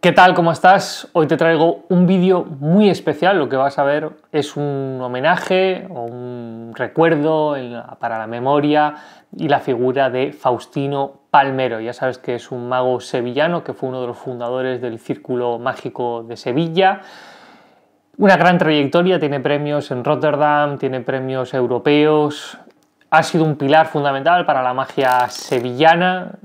¿Qué tal? ¿Cómo estás? Hoy te traigo un vídeo muy especial. Lo que vas a ver es un homenaje o un recuerdo para la memoria y la figura de Faustino Palmero. Ya sabes que es un mago sevillano que fue uno de los fundadores del Círculo Mágico de Sevilla. Una gran trayectoria, tiene premios en Rotterdam, tiene premios europeos. Ha sido un pilar fundamental para la magia sevillana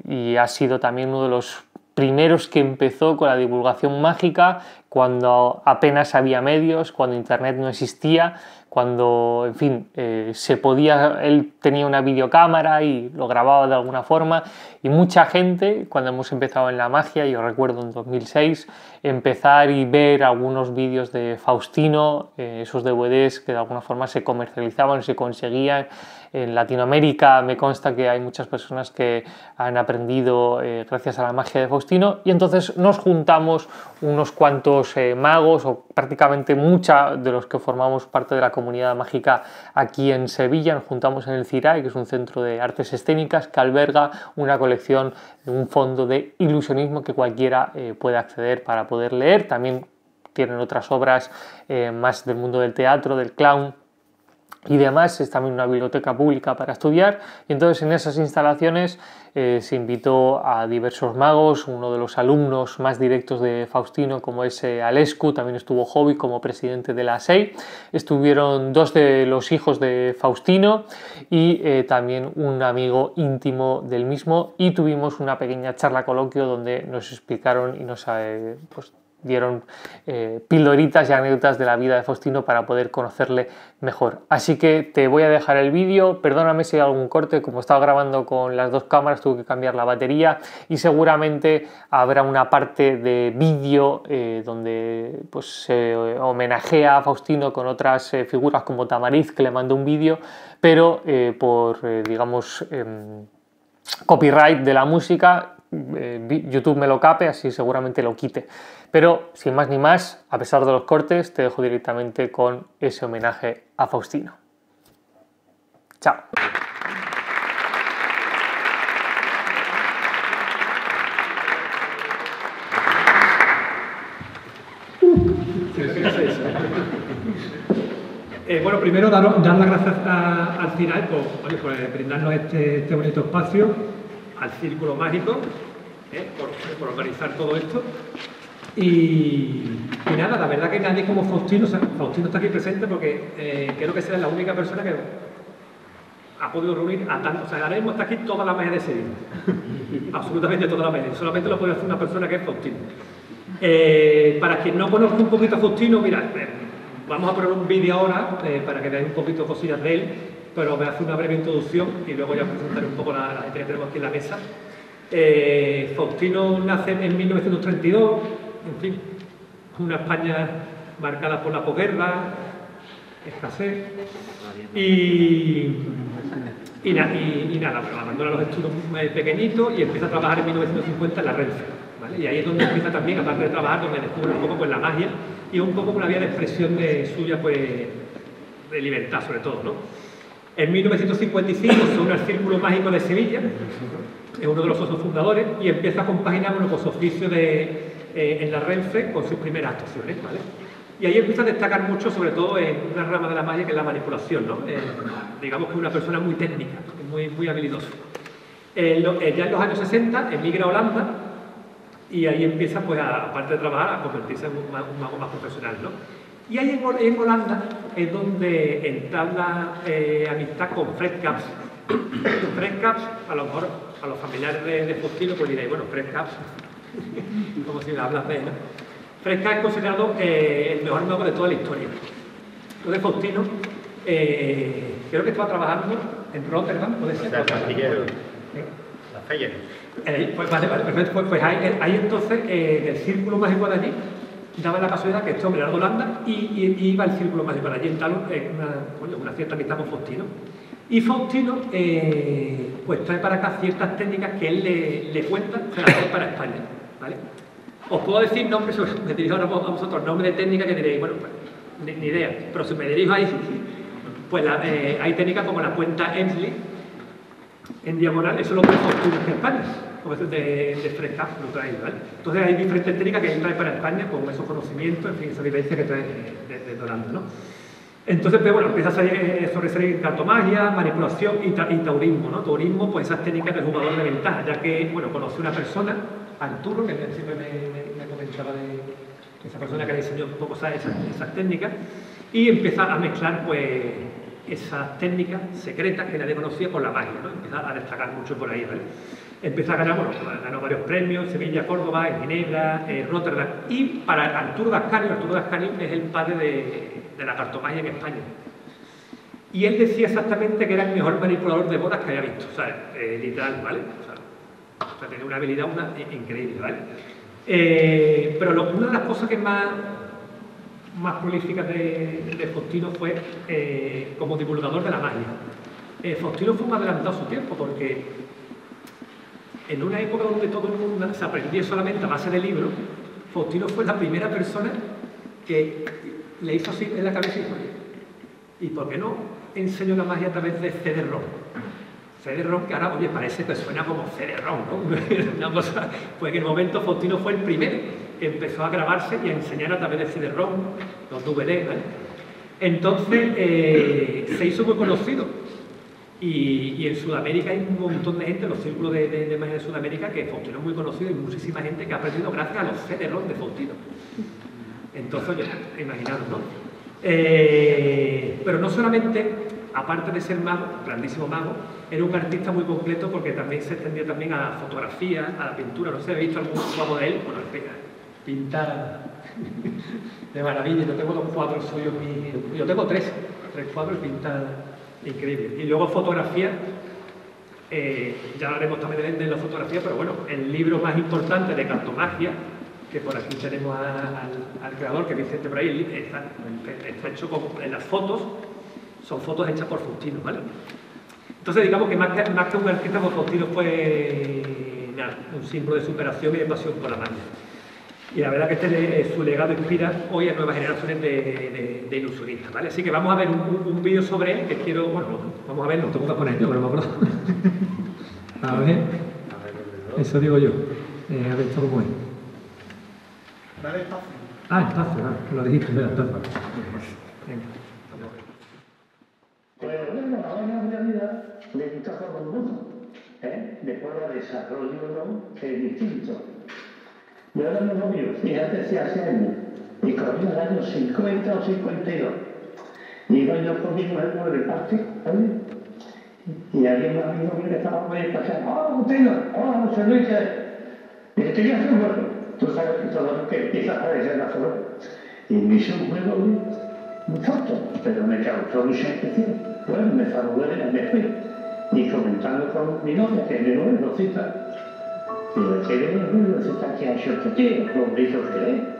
y ha sido también uno de los primeros que empezó con la divulgación mágica cuando apenas había medios, cuando internet no existía, cuando, en fin, él tenía una videocámara y lo grababa de alguna forma, y mucha gente, cuando hemos empezado en la magia, yo recuerdo en 2006, empezar y ver algunos vídeos de Faustino, esos DVDs que de alguna forma se comercializaban, se conseguían. En Latinoamérica me consta que hay muchas personas que han aprendido gracias a la magia de Faustino, y entonces nos juntamos unos cuantos magos, o prácticamente muchos de los que formamos parte de la comunidad mágica aquí en Sevilla. Nos juntamos en el CIRAE, que es un centro de artes escénicas que alberga una colección, un fondo de ilusionismo que cualquiera puede acceder para poder leer. También tienen otras obras más del mundo del teatro, del clown y demás. Es también una biblioteca pública para estudiar, y entonces en esas instalaciones se invitó a diversos magos. Uno de los alumnos más directos de Faustino, como es Alescu, también estuvo Jovi como presidente de la SEI, estuvieron dos de los hijos de Faustino y también un amigo íntimo del mismo, y tuvimos una pequeña charla coloquio donde nos explicaron y nos dieron pildoritas y anécdotas de la vida de Faustino para poder conocerle mejor. Así que te voy a dejar el vídeo. Perdóname si hay algún corte, como estaba grabando con las dos cámaras tuve que cambiar la batería, y seguramente habrá una parte de vídeo donde se homenajea a Faustino con otras figuras como Tamariz, que le mandó un vídeo, pero por copyright de la música, YouTube me lo cape, así seguramente lo quite. Pero sin más ni más, a pesar de los cortes, te dejo directamente con ese homenaje a Faustino. Chao. Bueno, primero dar las gracias al CIRAE por brindarnos este bonito espacio, al Círculo Mágico, por organizar todo esto. Y nada, la verdad que nadie como Faustino, Faustino está aquí presente porque creo que será la única persona que ha podido reunir a tantos. Ahora mismo está aquí toda la magia de Sevilla, absolutamente toda la magia, solamente lo puede hacer una persona que es Faustino. Para quien no conozca un poquito a Faustino, mirad, vamos a poner un vídeo ahora para que veáis un poquito cosillas de él, pero voy a hacer una breve introducción y luego ya presentaré un poco la gente que tenemos aquí en la mesa. Faustino nace en 1932, en fin, una España marcada por la posguerra, escasez, y nada, abandona los estudios muy pequeñitos y empieza a trabajar en 1950 en la Renfe, ¿vale? Y ahí es donde empieza también, aparte de trabajar, donde descubre un poco la magia y un poco una vía de expresión suya, de libertad sobre todo, ¿no? En 1955 se une al Círculo Mágico de Sevilla, es uno de los socios fundadores, y empieza a compaginar con su oficio en la Renfe con sus primeras actuaciones, ¿vale? Y ahí empieza a destacar mucho, sobre todo en una rama de la magia que es la manipulación, ¿no? Digamos que es una persona muy técnica, muy habilidosa. Ya en los años 60 emigra a Holanda y ahí empieza, aparte de trabajar, a convertirse en un mago más profesional, ¿no? Y ahí en Holanda es donde entabla amistad con Fred Kaps. Fred Kaps, a lo mejor a los familiares de Faustino pues diréis, bueno, Fred Kaps, como si hablas de él, ¿no? Fred Kaps es considerado el mejor mago de toda la historia. Entonces Faustino, creo que estaba trabajando en Rotterdam, ¿puede ser? Las Feyenoord. Pues vale, perfecto. Pues ahí entonces, el Círculo Mágico de allí, daba la casualidad que este hombre era de Holanda y iba al Círculo Mágico de allí en una cierta amistad con Faustino. Y Faustino pues trae para acá ciertas técnicas que él le cuenta, se las trae para España, ¿vale? Os puedo decir nombres, me dirijo ahora a vosotros, nombres de técnicas que diréis, bueno, pues, ni idea, pero si me dirijo ahí, pues hay técnicas como la cuenta Emsley, en diagonal, eso lo que Faustino en España. como es de fresca, lo trae, ¿vale? Entonces hay diferentes técnicas que él trae para España con esos conocimientos, en fin, esa vivencia que trae desde Holanda, ¿no? Entonces, pues bueno, empieza a sobresalir cartomagia, manipulación y taurismo, ¿no? Taurismo, pues esas técnicas del jugador de ventaja, ya que, bueno, conoció una persona, Arturo, que siempre me comentaba de esa persona que le enseñó un poco esas técnicas, y empieza a mezclar, pues, esas técnicas secretas que nadie conocía con la magia, ¿no? Empieza a destacar mucho por ahí, ¿vale? Empieza a ganar, bueno, ganó varios premios, Sevilla, Córdoba, en Ginebra, Rotterdam, y para Arturo Dascanio es el padre de la cartomagia en España. Y él decía exactamente que era el mejor manipulador de bodas que había visto, o sea, literal, ¿vale? O sea, tenía una habilidad increíble, ¿vale? Pero una de las cosas que más prolíficas de Faustino fue como divulgador de la magia. Faustino fue un adelantado a su tiempo porque en una época donde todo el mundo se aprendía solamente a base de libros, Faustino fue la primera persona que le hizo así en la cabeza y dijo, ¿y por qué no enseño la magia a través de CD-ROM? CD-ROM que ahora, oye, parece que suena como CD-ROM, ¿no? Una cosa, pues en el momento Faustino fue el primero que empezó a grabarse y a enseñar a través de CD-ROM, los DVD, ¿vale? Entonces se hizo muy conocido. Y en Sudamérica hay un montón de gente, en los círculos de magia de Sudamérica, que Faustino es muy conocido y muchísima gente que ha aprendido gracias a los CD-ROM de Faustino. Entonces, oye, imaginaros, ¿no? Pero no solamente, aparte de ser mago, grandísimo mago, era un artista muy completo porque también se extendía también a la fotografía, a la pintura. No sé, ¿he visto algún cuadro de él? Bueno, pintar de maravilla. Yo tengo 2 cuadros suyos, yo tengo 3 cuadros pintados. Increíble. Y luego fotografía, ya hablaremos también de la fotografía, pero bueno, el libro más importante de cartomagia, que por aquí tenemos al creador, que es Vicente por ahí, está hecho en las fotos, son fotos hechas por Faustino, ¿vale? Entonces digamos que más que un artista, pues Faustino fue un símbolo de superación y de pasión por la magia. Y la verdad que su legado inspira hoy a nuevas generaciones de ilusionistas, ¿vale? Así que vamos a ver un vídeo sobre él que quiero... Bueno, vamos a ver, lo tengo que poner yo, pero no me acuerdo. A ver, eso digo yo. A ver, ¿esto cómo es? Dale espacio. Espacio, lo dijiste, espera, espacio. Venga. Pues bueno, ahora en realidad le gusta a todo el mundo, después lo desarrollo, que es distinto. Yo era mi novio, fíjate si hace años, y corría el año 50 o 52. Iba yo con mi mujer por el parque, ¿vale? Y había un amigo mío que estaba muy pasando, ¡oh, Agustino! ¡Oh, José Luis! Dice, te voy a hacer un juego. Tú sabes que todo lo que empieza a aparecer la flor. Y me hizo un juego muy tonto, pero me causó mucha especial. Bueno, me saludé, me fui. Y comentando con mi novia, que es mi novia, Rosita, digo, ¿qué le digo? Rosita, ¿qué ha hecho este tío? Lo me hizo creer.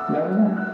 Nada.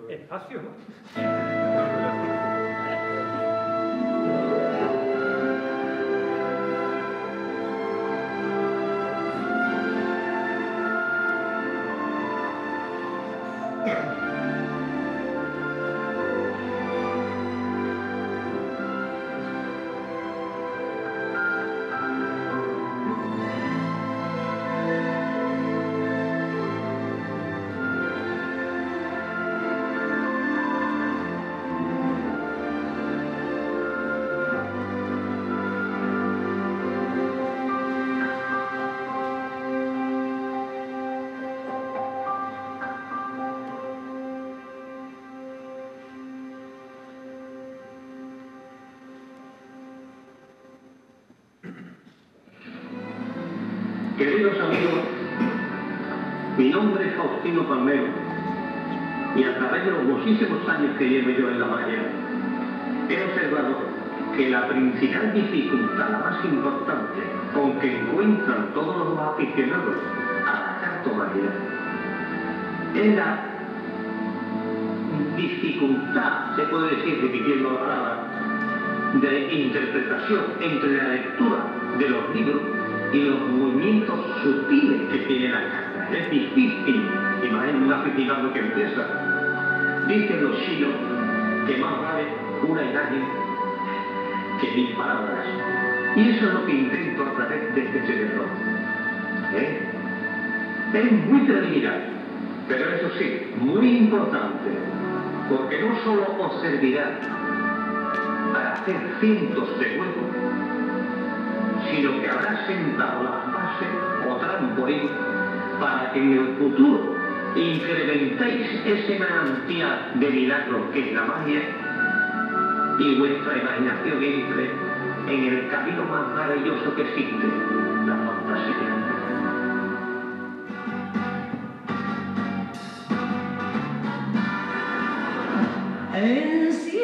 Espacio, ¿no? Queridos amigos, mi nombre es Faustino Palmero y a través de los muchísimos años que llevo yo en la malla, he observado que la principal dificultad, la más importante, con que encuentran todos los aficionados a la cartomaquia, es la dificultad, se puede decir, repitiendo la palabra, de interpretación entre la lectura de los libros y los movimientos sutiles que tiene la carta. Es difícil, imagínate un aficionado que empieza. Dicen los chinos que más vale una imagen que 1000 palabras. Y eso es lo que intento a través de este teléfono. Es muy preliminar, pero eso sí, muy importante, porque no solo os servirá para hacer cientos de huevos, sino que habrá sentado las bases o trampolín para que en el futuro incrementéis ese manantial de milagros que es la magia y vuestra imaginación entre en el camino más maravilloso que existe, la fantasía. Enciéndanse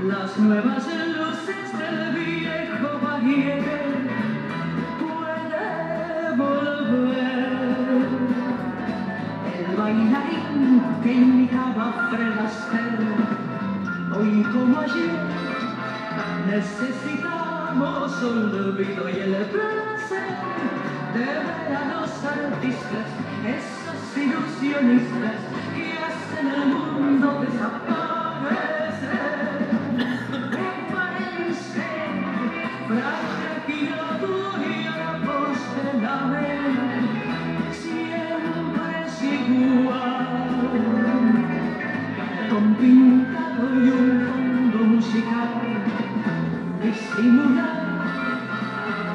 las nuevas luces del viejo valle, puede volver el bailarín que imitaba a Fred Astaire. Hoy como ayer necesitamos olvido y el placer de ver a los artistas, esos ilusionistas que hacen el mundo desaparecer. Prepárense, fraquinado y a la voz de la vela, siempre es igual, con pintado y un fondo musical, disimular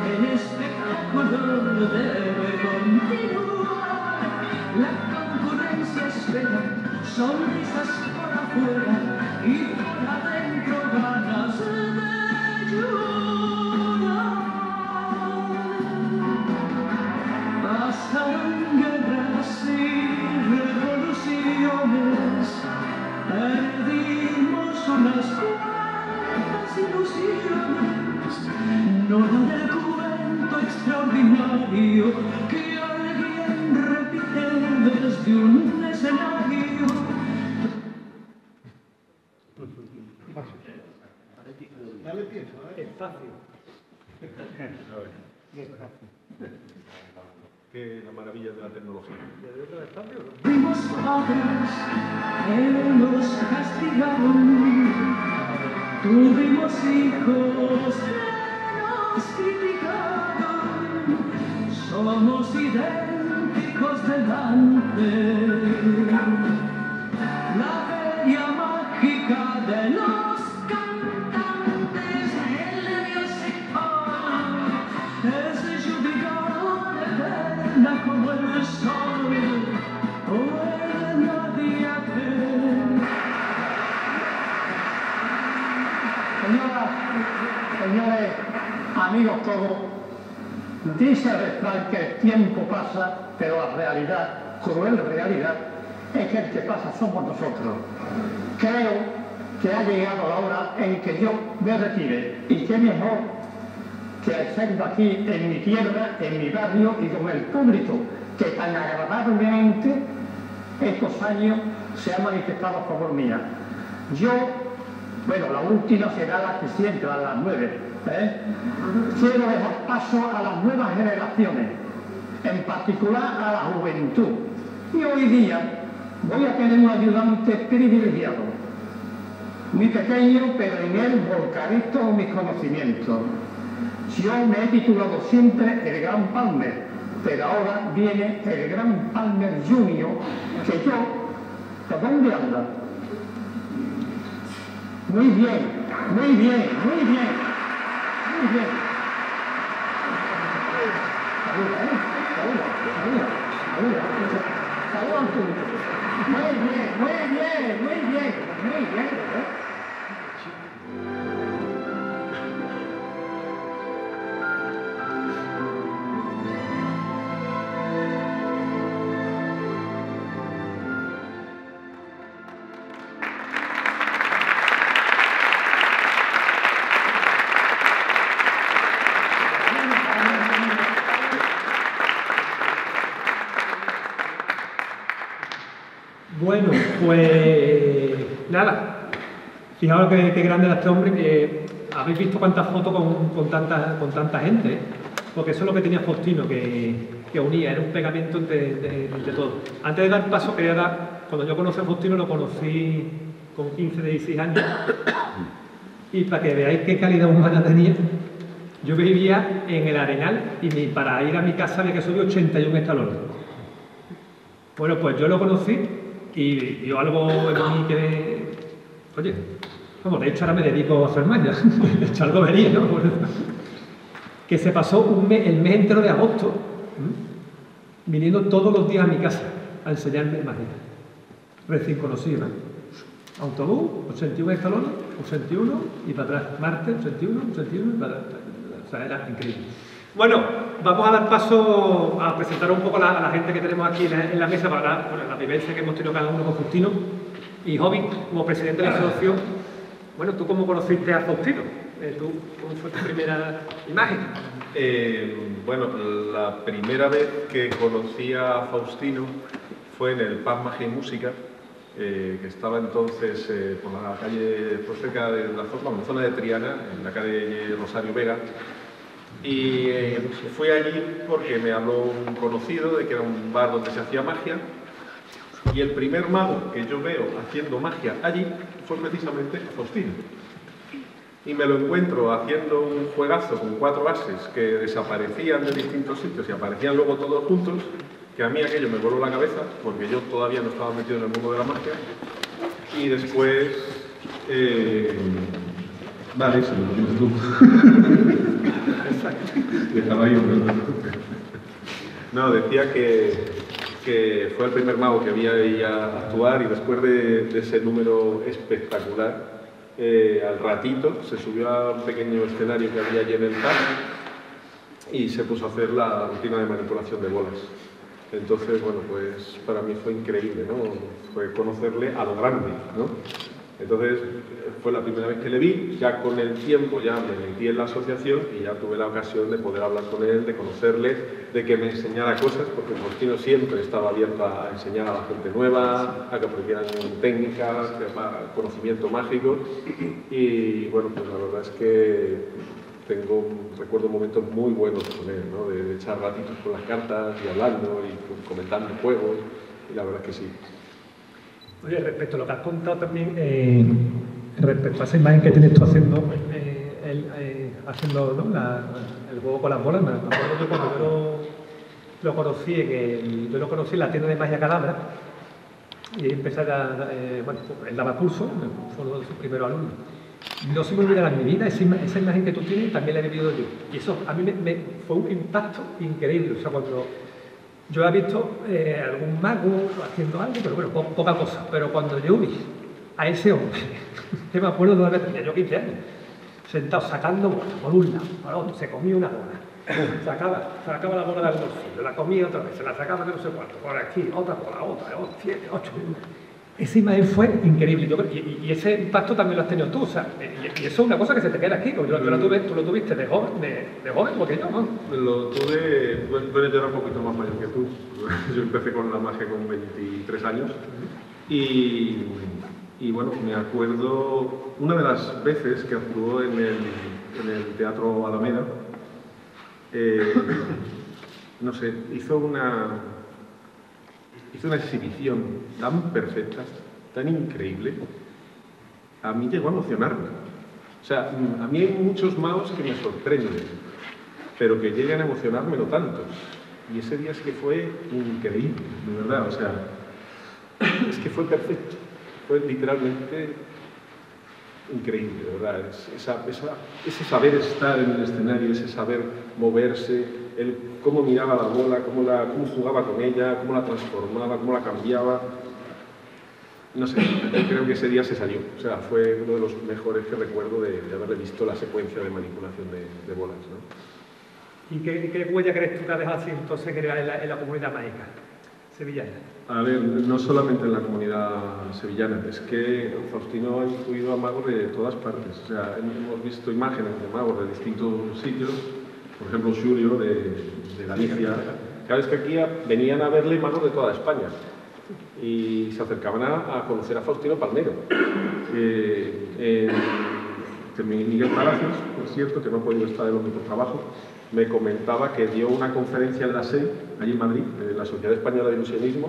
el espectáculo debe continuar. La concurrencia espera sonrisas por afuera y por adentro ganas de llorar. Pasaron guerras y revoluciones, perdimos unas cuantas ilusiones, no la del cuento extraordinario que alguien repite desde un escenario. Dale tiempo, Espacio. Que la maravilla de la tecnología. Fuimos padres que nos castigaron, tuvimos hijos que nos criticaron, somos idénticos delante. La feria mágica de los cantantes, el musical, es Judicar eterna como el sol, puede nadie creer. Señoras, señores, amigos todos, dice el refrán que el tiempo pasa, pero la realidad, cruel realidad, es que el que pasa somos nosotros. Creo que ha llegado la hora en que yo me retire, y qué mejor que hacerlo aquí en mi tierra, en mi barrio y con el público que tan agradablemente estos años se ha manifestado a favor mía. Yo, bueno, la última será la que siempre, a las 9. Quiero dejar paso a las nuevas generaciones, en particular a la juventud. Y hoy día voy a tener un ayudante privilegiado, muy pequeño, pero en él volcaré todos mis conocimientos. Yo me he titulado siempre el Gran Palmer, pero ahora viene el Gran Palmer Junior, que yo, ¿por dónde anda? Muy bien, muy bien, muy bien, muy bien. Saluda, saluda, saluda, saluda, saluda al público. Muy bien, muy bien, muy bien, muy bien. Bueno, pues nada, fijaos qué grande era este hombre, que habéis visto cuántas fotos con tanta gente, ¿eh? Porque eso es lo que tenía Faustino, que unía, era un pegamento entre todos. Antes de dar paso, quería dar, cuando yo conocí a Faustino, lo conocí con 15, 16 años, y para que veáis qué calidad humana tenía, yo vivía en el Arenal y para ir a mi casa había que subir 81 escalones. Bueno, pues yo lo conocí y vio algo en mí que... Oye, vamos, de hecho ahora me dedico a hacer magia, de hecho algo venía, ¿no? Que se pasó el mes entero de agosto viniendo todos los días a mi casa a enseñarme magia. Recién conocido, ¿no? Autobús, 81 escalones, 81 y para atrás. Martes, 81 y para atrás. O sea, era increíble. Bueno, vamos a dar paso a presentar un poco a la gente que tenemos aquí en la mesa para hablar la vivencia que hemos tenido cada uno con Faustino. Y Jovi, como presidente de la asociación, bueno, ¿tú cómo conociste a Faustino? ¿Cómo fue tu primera imagen? Bueno, la primera vez que conocí a Faustino fue en el Pub Magia y Música, que estaba entonces por la calle, por cerca de la zona de Triana, en la calle Rosario Vega. Y fui allí porque me habló un conocido de que era un bar donde se hacía magia. Y el primer mago que yo veo haciendo magia allí fue precisamente Faustino. Y me lo encuentro haciendo un juegazo con 4 ases que desaparecían de distintos sitios y aparecían luego todos juntos, que a mí aquello me voló la cabeza, porque yo todavía no estaba metido en el mundo de la magia. Y después... Vale, se lo tienes tú. Estaba ahí un... No, decía que fue el primer mago que había ahí a actuar y después de ese número espectacular, al ratito se subió a un pequeño escenario que había allí en el TAC y se puso a hacer la rutina de manipulación de bolas. Entonces, bueno, pues para mí fue increíble, ¿no? Fue conocerle a lo grande, ¿no? Entonces, fue la primera vez que le vi, ya con el tiempo ya me metí en la asociación y ya tuve la ocasión de poder hablar con él, de conocerle, de que me enseñara cosas, porque Faustino siempre estaba abierto a enseñar a la gente nueva, a que aprendieran técnicas, conocimiento mágico, y bueno, pues la verdad es que recuerdo momentos muy buenos con él, ¿no? De echar ratitos con las cartas y hablando y comentando juegos, y la verdad es que sí. Oye, respecto a lo que has contado también, respecto a esa imagen que tienes tú haciendo, haciendo, ¿no? El juego con las bolas, me acuerdo que cuando yo lo conocí, yo lo conocí en la tienda de Magia Calabra, y empecé bueno, él daba curso, fue uno de sus primeros alumnos. No se me olvidará en mi vida, esa imagen que tú tienes también la he vivido yo. Y eso a mí fue un impacto increíble. O sea, cuando yo he visto algún mago haciendo algo, pero bueno, poca cosa. Pero cuando yo vi a ese hombre, que me acuerdo de una vez, tenía yo 15 años, sentado sacando bolas por un lado, por otro, se comía una bola, sacaba la bola del bolsillo, la comía otra vez, se la sacaba de no sé cuánto, por aquí, otra bola, otra, 7, 8. Esa imagen fue increíble y ese impacto también lo has tenido tú, o sea, y eso es una cosa que se te queda aquí, porque tú lo tuviste de joven, porque yo no. Lo tuve, bueno, yo era un poquito más mayor que tú, yo empecé con la magia con 23 años y bueno, me acuerdo una de las veces que actuó en el Teatro Alameda, no sé, hizo una exhibición tan perfecta, tan increíble, a mí llegó a emocionarme. O sea, a mí hay muchos magos que me sorprenden, pero que llegan a emocionarme no tanto. Y ese día es que fue increíble, de verdad, o sea, es que fue perfecto, fue literalmente increíble, de verdad. Ese saber estar en el escenario, ese saber moverse, cómo miraba la bola, cómo jugaba con ella, cómo la transformaba, cómo la cambiaba. No sé, creo que ese día se salió. O sea, fue uno de los mejores que recuerdo de haberle visto la secuencia de manipulación de bolas, ¿no? ¿Y qué huella crees tú que ha dejado así entonces en la comunidad mágica sevillana? A ver, no solamente en la comunidad sevillana, es que Faustino ha influido a magos de todas partes. O sea, hemos visto imágenes de magos de distintos sitios, por ejemplo, Julio de Galicia. Claro, es que aquí venían a verle magos de toda España. y se acercaban a conocer a Faustino Palmero. Miguel Palacios, por cierto, que no ha podido estar en por trabajo, me comentaba que dio una conferencia en la SEI, allí en Madrid, en la Sociedad Española de Ilusionismo,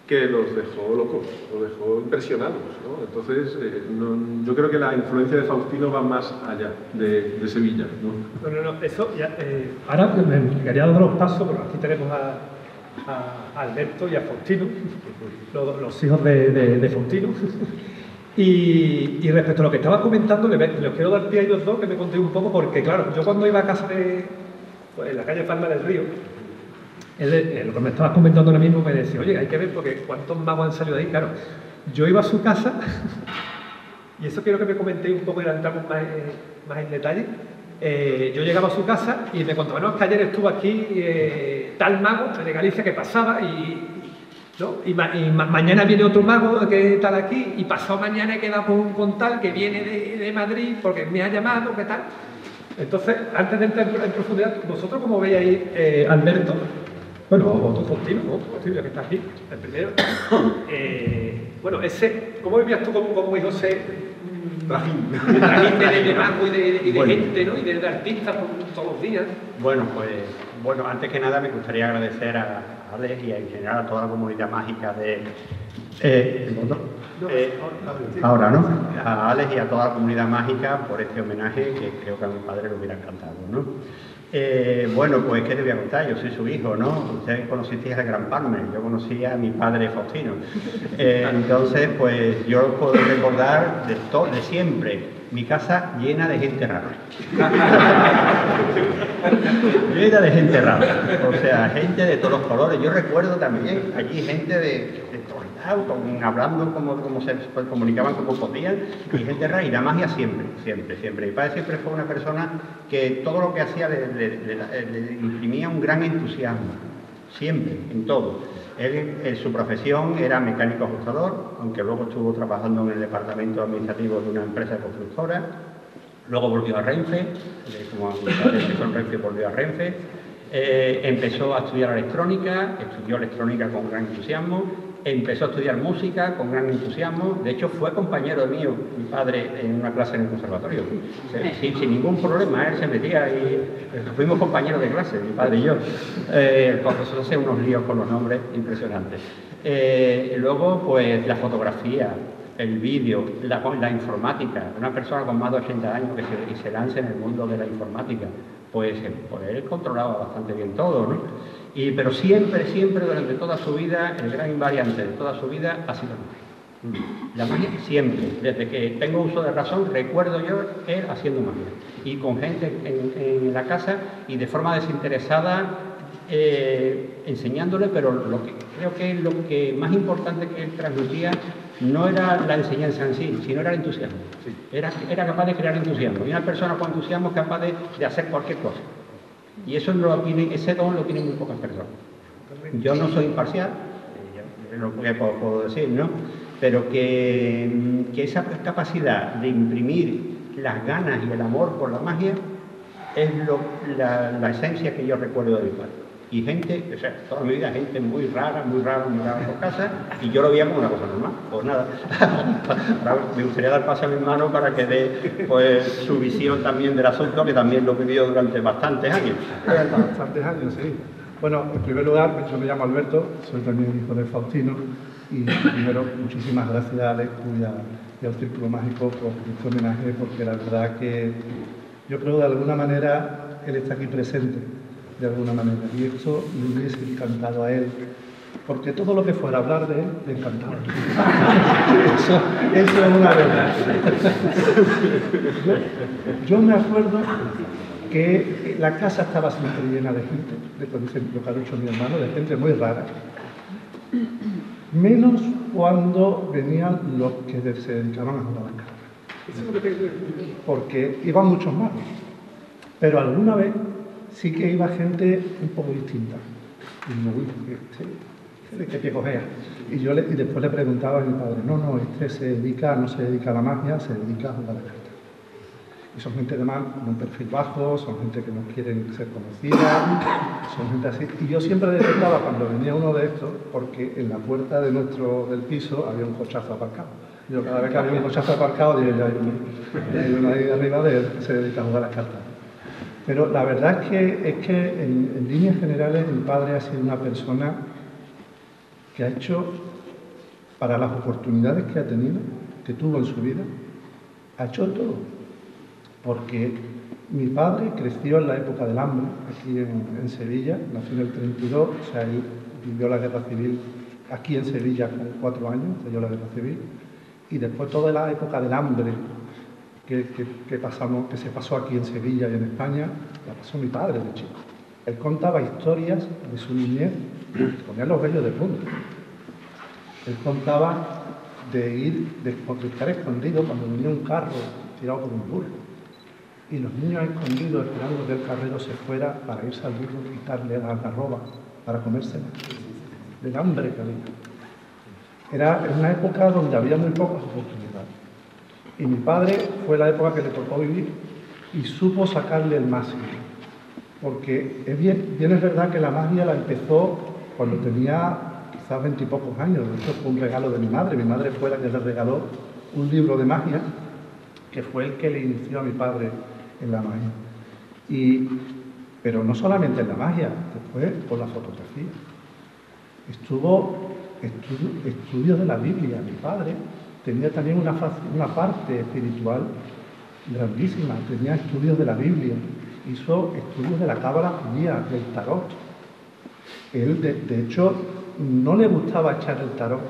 que los dejó locos, los dejó impresionados, ¿no? Entonces, yo creo que la influencia de Faustino va más allá de Sevilla, ¿no? No, eso ya, ahora me quería dar los pasos, porque aquí tenemos a Alberto y a Faustino, los hijos de Faustino. Y respecto a lo que estaba comentando, les quiero dar pie a ellos dos, que me contéis un poco, porque claro, yo cuando iba a casa pues, en la calle Palma del Río, lo que me estabas comentando ahora mismo me decía, oye, hay que ver porque cuántos magos han salido de ahí. Claro, yo iba a su casa, y eso quiero que me comentéis un poco y entramos más en detalle. Yo llegaba a su casa y me contaba, no, es que ayer estuvo aquí tal mago de Galicia que pasaba ¿no? y mañana viene otro mago que tal aquí y pasado mañana he quedado con tal que viene de Madrid porque me ha llamado, ¿qué tal? Entonces, antes de entrar en profundidad, ¿vosotros cómo veis ahí, Alberto? Bueno, o tú, Faustino, ya que estás aquí, el primero. Bueno, ¿cómo vivías tú como hijo trajín de mago y de gente, ¿no? Y de artistas todos los días? Bueno, pues, antes que nada me gustaría agradecer a Alex y en general a toda la comunidad mágica ahora, ¿no? A Alex y a toda la comunidad mágica por este homenaje que creo que a mi padre le hubiera encantado, ¿no? Bueno, pues, ¿qué te voy a contar? Yo soy su hijo, ¿no? Ustedes conocisteis al Gran Palmer, yo conocí a mi padre Faustino. Entonces, pues, yo puedo recordar de siempre, mi casa llena de gente rara. Llena de gente rara. O sea, gente de todos los colores. Yo recuerdo también allí gente de todos lados, hablando como se comunicaban como podían, y gente rara, y la magia siempre. Mi padre siempre fue una persona que todo lo que hacía le imprimía un gran entusiasmo. Siempre, en todo. Él, en su profesión, era mecánico ajustador, aunque luego estuvo trabajando en el departamento administrativo de una empresa constructora. Luego volvió a Renfe, como empezó en Renfe, volvió a Renfe. Empezó a estudiar electrónica, estudió electrónica con gran entusiasmo. Empezó a estudiar música con gran entusiasmo. De hecho, fue compañero mío, mi padre, en una clase en el conservatorio. Sin ningún problema, él se metía y fuimos compañeros de clase, mi padre y yo. El profesor hace unos líos con los nombres impresionantes. Luego, pues, la fotografía, el vídeo, la informática. Una persona con más de 80 años que se lance en el mundo de la informática, pues él controlaba bastante bien todo, ¿no? Pero siempre, durante toda su vida, el gran invariante de toda su vida ha sido la magia. La magia siempre, desde que tengo uso de razón, recuerdo yo él haciendo magia. Y con gente en la casa y de forma desinteresada, enseñándole, pero creo que lo que más importante que él transmitía no era la enseñanza en sí, sino era el entusiasmo. Sí. Era capaz de crear entusiasmo. Y una persona con entusiasmo es capaz de hacer cualquier cosa. Y ese don lo tienen muy pocas personas. Yo no soy imparcial, es lo que puedo decir, ¿no? Pero que esa capacidad de imprimir las ganas y el amor por la magia es la esencia que yo recuerdo de mi padre. Y gente, o sea, toda mi vida, gente muy rara por casa, y yo lo veía como una cosa normal. Pues nada, me gustaría dar paso a mi hermano para que dé, pues, su visión también del asunto, que también lo vivió durante bastantes años. Bastantes años, sí. Bueno, en primer lugar, yo me llamo Alberto, soy también hijo de Faustino, y primero, muchísimas gracias a Alex y al Círculo Mágico por este homenaje, porque la verdad que yo creo que de alguna manera él está aquí presente. De alguna manera, y esto le hubiese encantado a él, porque todo lo que fuera a hablar de él le encantaba. Eso es una verdad. Yo me acuerdo que la casa estaba siempre llena de gente, lo que ha dicho mi hermano, de gente muy rara, menos cuando venían los que se dedicaban a jugar las cartas, porque iban muchos más, pero alguna vez sí que iba gente un poco distinta. Y me uy, qué pie cogea. Y después le preguntaba a mi padre, no, no se dedica a la magia, se dedica a jugar a cartas. Y son gente además con un perfil bajo, son gente que no quieren ser conocida, son gente así. Y yo siempre detectaba cuando venía uno de estos, porque en la puerta del piso había un cochazo aparcado. Yo cada vez que había un cochazo aparcado, digo, ya hay uno ahí arriba que se dedica a jugar las cartas. Pero la verdad es que en líneas generales mi padre ha sido una persona que ha hecho, para las oportunidades que ha tenido, que tuvo en su vida, ha hecho todo. Porque mi padre creció en la época del hambre, aquí en Sevilla, nació en el 32, o sea, él vivió la guerra civil aquí en Sevilla con 4 años, dio la guerra civil, y después toda la época del hambre que se pasó aquí en Sevilla y en España, la pasó mi padre de chico. Él contaba historias de su niñez, ponía los vellos de punta. Él contaba de estar escondido cuando venía un carro tirado por un burro. Y los niños escondidos esperando que el carrero se fuera para irse al burro y quitarle la algarroba para comérsela, del hambre que había. Era una época donde había muy pocas oportunidades. Y mi padre fue la época que le tocó vivir y supo sacarle el máximo. Porque bien es verdad que la magia la empezó cuando tenía quizás 20 y pocos años. Esto fue un regalo de mi madre. Mi madre fue la que le regaló un libro de magia, que fue el que le inició a mi padre en la magia. Pero no solamente en la magia, después por la fotografía. Estudios de la Biblia. Mi padre tenía también una parte espiritual grandísima, tenía estudios de la Biblia, hizo estudios de la cábala judía, del tarot. Él, de hecho, no le gustaba echar el tarot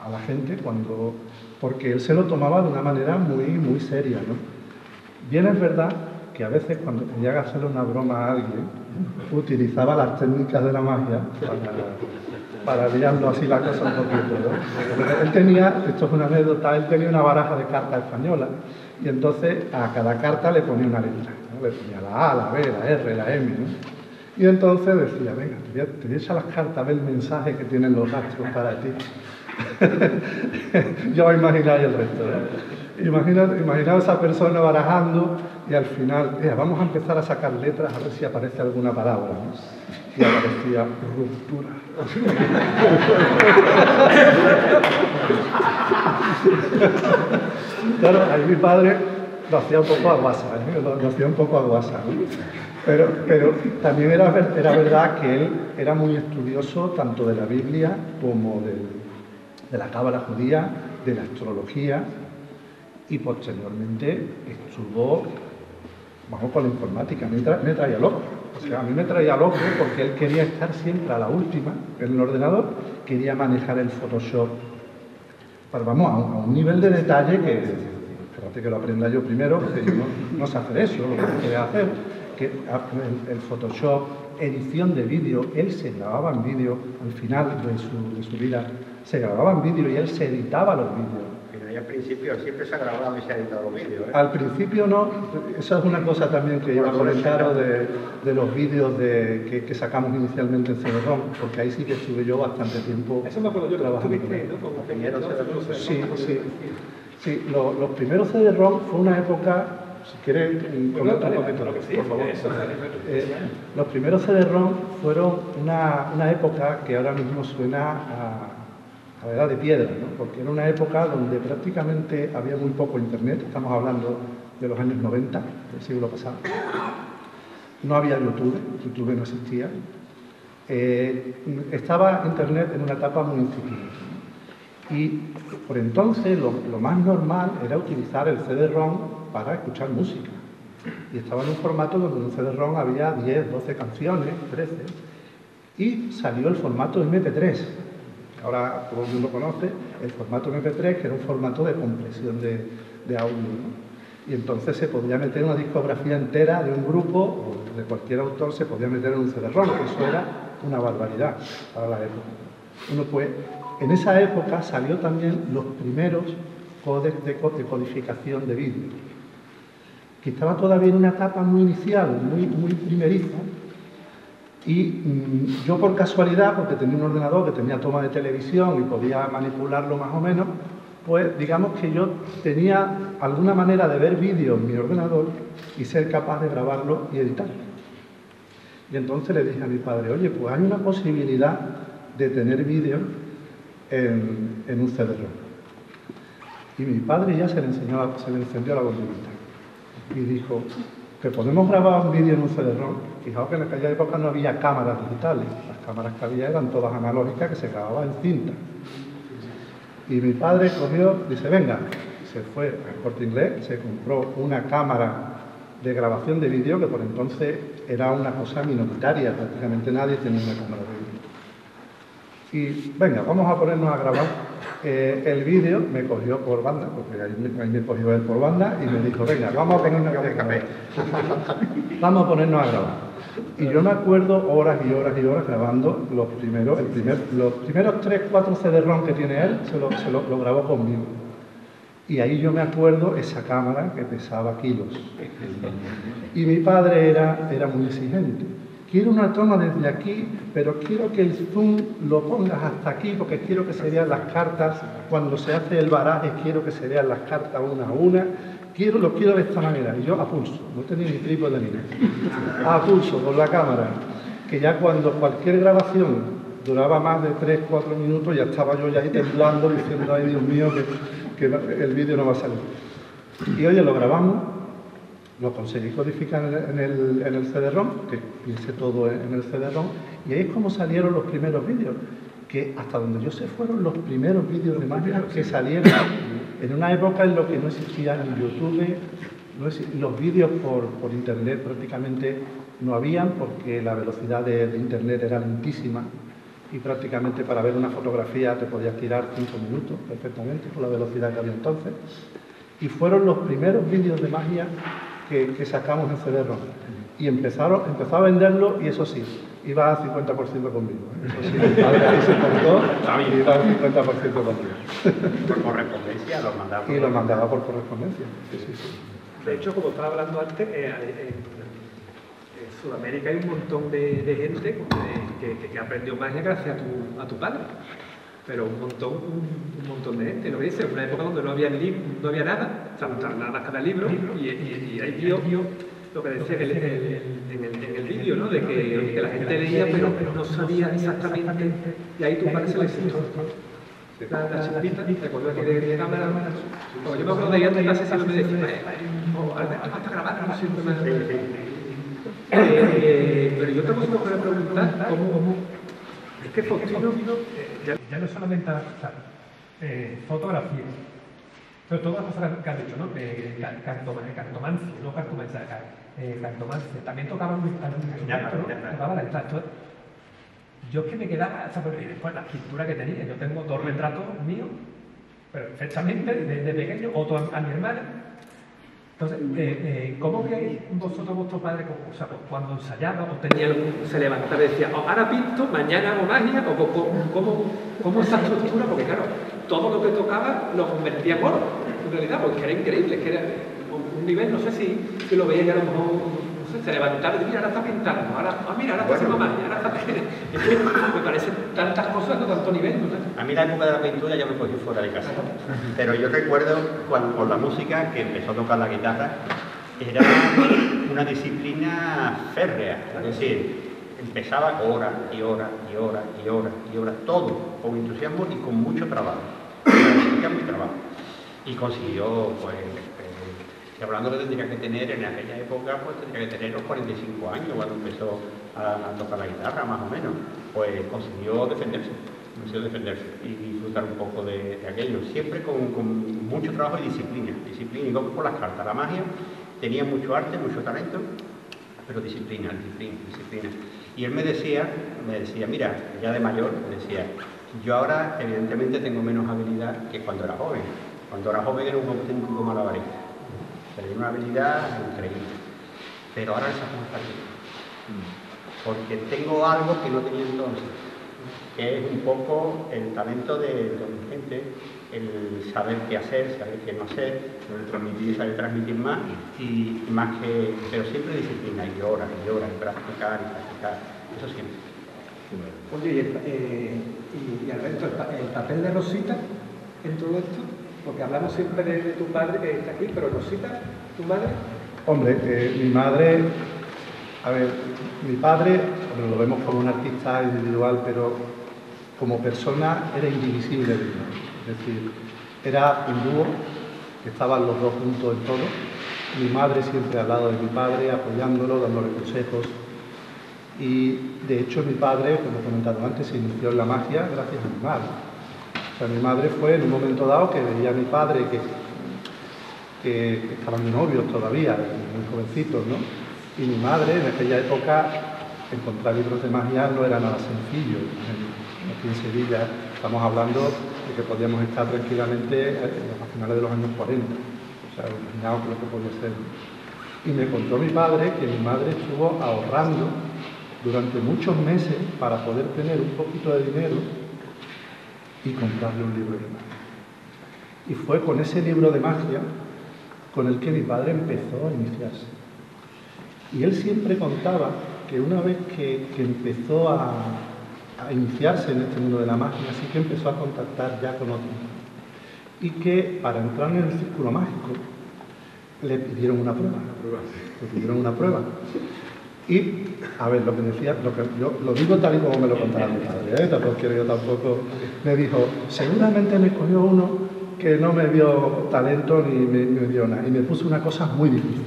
a la gente porque él se lo tomaba de una manera muy, muy seria, ¿no? Bien es verdad que a veces cuando tenía que hacerle una broma a alguien, utilizaba las técnicas de la magia para liarlo así la cosa un poquito, ¿no? Él tenía, esto es una anécdota, él tenía una baraja de cartas españolas y entonces a cada carta le ponía una letra, ¿no? Le ponía la A, la B, la R, la M, ¿no? Y entonces decía, venga, te voy a echar las cartas a ver el mensaje que tienen los astros para ti. Yo imagináis el resto, ¿no? Imaginaos a esa persona barajando y al final, vamos a empezar a sacar letras a ver si aparece alguna palabra, ¿no? Y aparecía ruptura. Claro, ahí mi padre lo hacía un poco a guasa, lo hacía un poco a guasa, ¿no? Pero también era verdad que él era muy estudioso tanto de la Biblia como de la cábala judía, de la astrología, y posteriormente estuvo, vamos, con la informática. Me traía loco. O sea, a mí me traía loco porque él quería estar siempre a la última en el ordenador, quería manejar el Photoshop, vamos, a un nivel de detalle que, espérate que lo aprenda yo primero, porque yo no sé hacer eso, lo que quería hacer, que el Photoshop, edición de vídeo, él se grababa en vídeo, al final de su vida, se grababa en vídeo y él se editaba los vídeos. Pero ya al principio siempre se ha grabado y se ha editado los vídeos, ¿eh? Al principio no, esa es una cosa también que iba a comentaros de los vídeos que sacamos inicialmente en CD-ROM, porque ahí sí que estuve yo bastante tiempo trabajando con él. Sí, los primeros CD-ROM fue una época, si quieres comentar un poquito, por favor. Los primeros CD-ROM fueron una época que ahora mismo suena a la edad de piedra, ¿no? Porque era una época donde prácticamente había muy poco internet, estamos hablando de los años 90 del siglo pasado. No había YouTube no existía. Estaba internet en una etapa muy incipiente. Y por entonces lo más normal era utilizar el CD-ROM para escuchar música. Y estaba en un formato donde en un CD-ROM había 10, 12 canciones, 13. Y salió el formato MP3. Ahora todo el mundo conoce el formato MP3, que era un formato de compresión de audio, ¿no? Y entonces se podía meter una discografía entera de un grupo o de cualquier autor, se podía meter en un CD-ROM. Eso era una barbaridad para la época. Bueno, pues en esa época salió también los primeros códecs de codificación de vídeo, que estaba todavía en una etapa muy inicial, muy primeriza. Y yo por casualidad, porque tenía un ordenador que tenía toma de televisión y podía manipularlo más o menos, pues digamos que yo tenía alguna manera de ver vídeos en mi ordenador y ser capaz de grabarlo y editarlo. Y entonces le dije a mi padre, oye, pues hay una posibilidad de tener vídeos en un CD-ROM. Y mi padre ya se le encendió la bombillita y dijo que podemos grabar un vídeo en un CD-ROM. Fijaos que en aquella época no había cámaras digitales, las cámaras que había eran todas analógicas que se grababan en cinta. Y mi padre cogió, dice, venga, se fue al Corte Inglés, se compró una cámara de grabación de vídeo, que por entonces era una cosa minoritaria, prácticamente nadie tenía una cámara de vídeo. Y venga, vamos a ponernos a grabar el vídeo. Me cogió por banda, porque ahí me cogió él por banda y me dijo, venga, vamos a ponernos a grabar. Vamos a ponernos a grabar. Y yo me acuerdo horas y horas y horas grabando los primeros 3-4 CD-ROM que tiene él, lo grabó conmigo. Y ahí yo me acuerdo esa cámara que pesaba kilos. Y mi padre era muy exigente. Quiero una toma desde aquí, pero quiero que el zoom lo pongas hasta aquí, porque quiero que se vean las cartas. Cuando se hace el baraje, quiero que se vean las cartas una a una. Lo quiero de esta manera. Y yo a pulso, no tenía ni trípode ni nada. A pulso, con la cámara. Que ya cuando cualquier grabación duraba más de 3-4 minutos, ya estaba yo ya ahí temblando, diciendo, ay Dios mío, que el vídeo no va a salir. Y oye, lo grabamos, lo conseguí codificar en el CD-ROM, que hice todo en el CD-ROM, y ahí es como salieron los primeros vídeos, que hasta donde yo sé fueron los primeros vídeos de magia que salieron en una época en la que no existía en YouTube, los vídeos por internet prácticamente no habían, porque la velocidad de internet era lentísima, y prácticamente para ver una fotografía te podías tirar 5 minutos perfectamente con la velocidad que había entonces. Y fueron los primeros vídeos de magia que sacamos en CD-ROM. Y empezó a venderlo, y eso sí, iba al 50% conmigo. Eso sí, mi padre ahí se cortó y iba al 50% conmigo. Por correspondencia los mandaba. Y lo mandaba por correspondencia. Sí, sí, sí. De hecho, como estaba hablando antes, en Sudamérica hay un montón de gente que aprendió magia gracias a tu padre. Pero un montón de gente, lo que dice, una época donde no había nada, o sea, nada más que había libros, y ahí vio lo que decía en el vídeo, ¿no? De que la gente leía, pero no sabía exactamente, y ahí tu padre se le sentó la chispita, te acuerdas que de cámara, yo me acuerdo de ir a tu casa y siempre me decía, falta grabar, no siempre me... Pero yo otra cosa que quería preguntar, ¿cómo? Es que Faustino ya no solamente fotografía, pero todas las cosas que has dicho, ¿no? Cartomancia, no cartomancia, cartomancia. También tocaba la guitarra. Yo es que me quedaba, o sea, después la escritura que tenía, yo tengo 2 retratos míos, perfectamente, desde pequeño, otro a mi hermana. Entonces, ¿cómo veis vosotros vuestro padre, o sea, cuando ensayaba o tenía se levantaba y decía, ahora pinto, mañana hago magia, o cómo esa estructura? Porque claro, todo lo que tocaba lo convertía en oro, en realidad, porque era increíble, que era un nivel, no sé si lo veíais a lo mejor, no sé, se levantaba y decía, ahora está pintando, mira, ahora está haciendo magia, ahora está... Es que me parecen tantas cosas, no tanto nivel, no sé. A mí la época de la pintura ya me cogió fuera de casa, pero yo recuerdo cuando con la música, que empezó a tocar la guitarra, era una disciplina férrea, es decir, empezaba horas y horas y horas y horas y horas, todo con entusiasmo y con mucho trabajo, y consiguió, pues, hablando que tendría que tener en aquella época, pues tendría que tener los 45 años cuando empezó a tocar la guitarra, más o menos, pues consiguió defenderse y disfrutar un poco de aquello, siempre con mucho trabajo y disciplina, y como por las cartas. La magia tenía mucho arte, mucho talento, pero disciplina. Y él me decía, mira, ya de mayor, me decía, yo ahora evidentemente tengo menos habilidad que cuando era joven. Cuando era joven era un auténtico malabarista. Tenía una habilidad increíble, pero ahora esa cosa está porque tengo algo que no tenía entonces, que es un poco el talento de mi gente, el saber qué hacer, saber qué no hacer, saber transmitir más, y más que, pero siempre disciplina, y horas, y practicar, eso siempre. Oye, y Alberto, ¿el papel de Rosita en todo esto? Porque hablamos siempre de tu padre que está aquí, pero Rosita, ¿tu madre? Hombre, mi madre, a ver, mi padre, bueno, lo vemos como un artista individual, pero como persona era indivisible de mí. Es decir, era un dúo, que estaban los dos juntos en todo. Mi madre siempre al lado de mi padre, apoyándolo, dándole consejos. Y de hecho mi padre, como he comentado antes, se inició en la magia gracias a mi madre. O sea, mi madre fue en un momento dado que veía a mi padre que estaban de novios todavía, muy jovencitos, ¿no? Y mi madre en aquella época encontrar libros de magia no era nada sencillo. Aquí en Sevilla estamos hablando de que podíamos estar tranquilamente a finales de los años 40. O sea, imaginaos lo que podía ser. Y me contó mi padre que mi madre estuvo ahorrando durante muchos meses para poder tener un poquito de dinero y comprarle un libro de magia. Y fue con ese libro de magia con el que mi padre empezó a iniciarse. Y él siempre contaba que una vez que empezó a iniciarse en este mundo de la magia, sí que empezó a contactar ya con otros. Y que para entrar en el círculo mágico le pidieron una prueba. Le pidieron una prueba. Y, a ver, lo que decía, yo lo digo tal y como me lo contaba mi padre, tampoco quiero yo tampoco. Me dijo, seguramente me escogió uno que no me dio talento ni me dio nada. Y me puso una cosa muy difícil.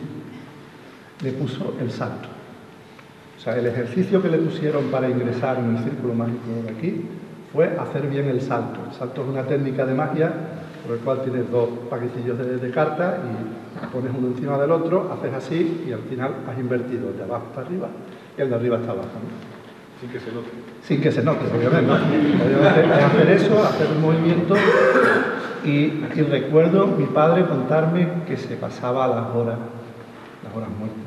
Me puso el salto. O sea, el ejercicio que le pusieron para ingresar en el círculo mágico de aquí fue hacer bien el salto. El salto es una técnica de magia por el cual tienes dos paquetillos de cartas y pones uno encima del otro, haces así y al final has invertido de abajo para arriba y el de arriba está abajo, ¿no? Sin que se note. Sin que se note, obviamente, ¿no? Obviamente es hacer eso, hacer un movimiento y recuerdo mi padre contarme que se pasaba las horas muertas.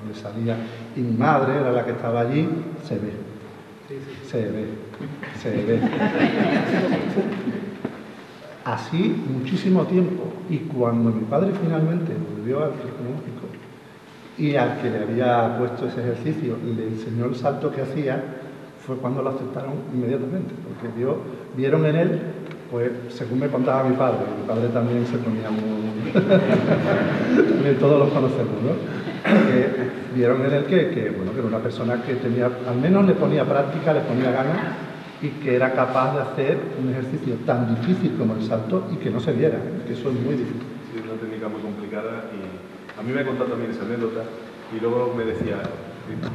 No le salía. Y mi madre era la que estaba allí, se ve. Así muchísimo tiempo. Y cuando mi padre finalmente volvió al círculo mágico y al que le había puesto ese ejercicio le enseñó el salto que hacía, fue cuando lo aceptaron inmediatamente, porque vieron en él, pues según me contaba mi padre también se ponía muy... también todos los conocemos, ¿no? Vieron en él que era una persona que tenía, al menos le ponía práctica, le ponía ganas y que era capaz de hacer un ejercicio tan difícil como el salto y que no se viera, que eso es muy difícil. Sí, es una técnica muy complicada y a mí me ha contado también esa anécdota y luego me decía,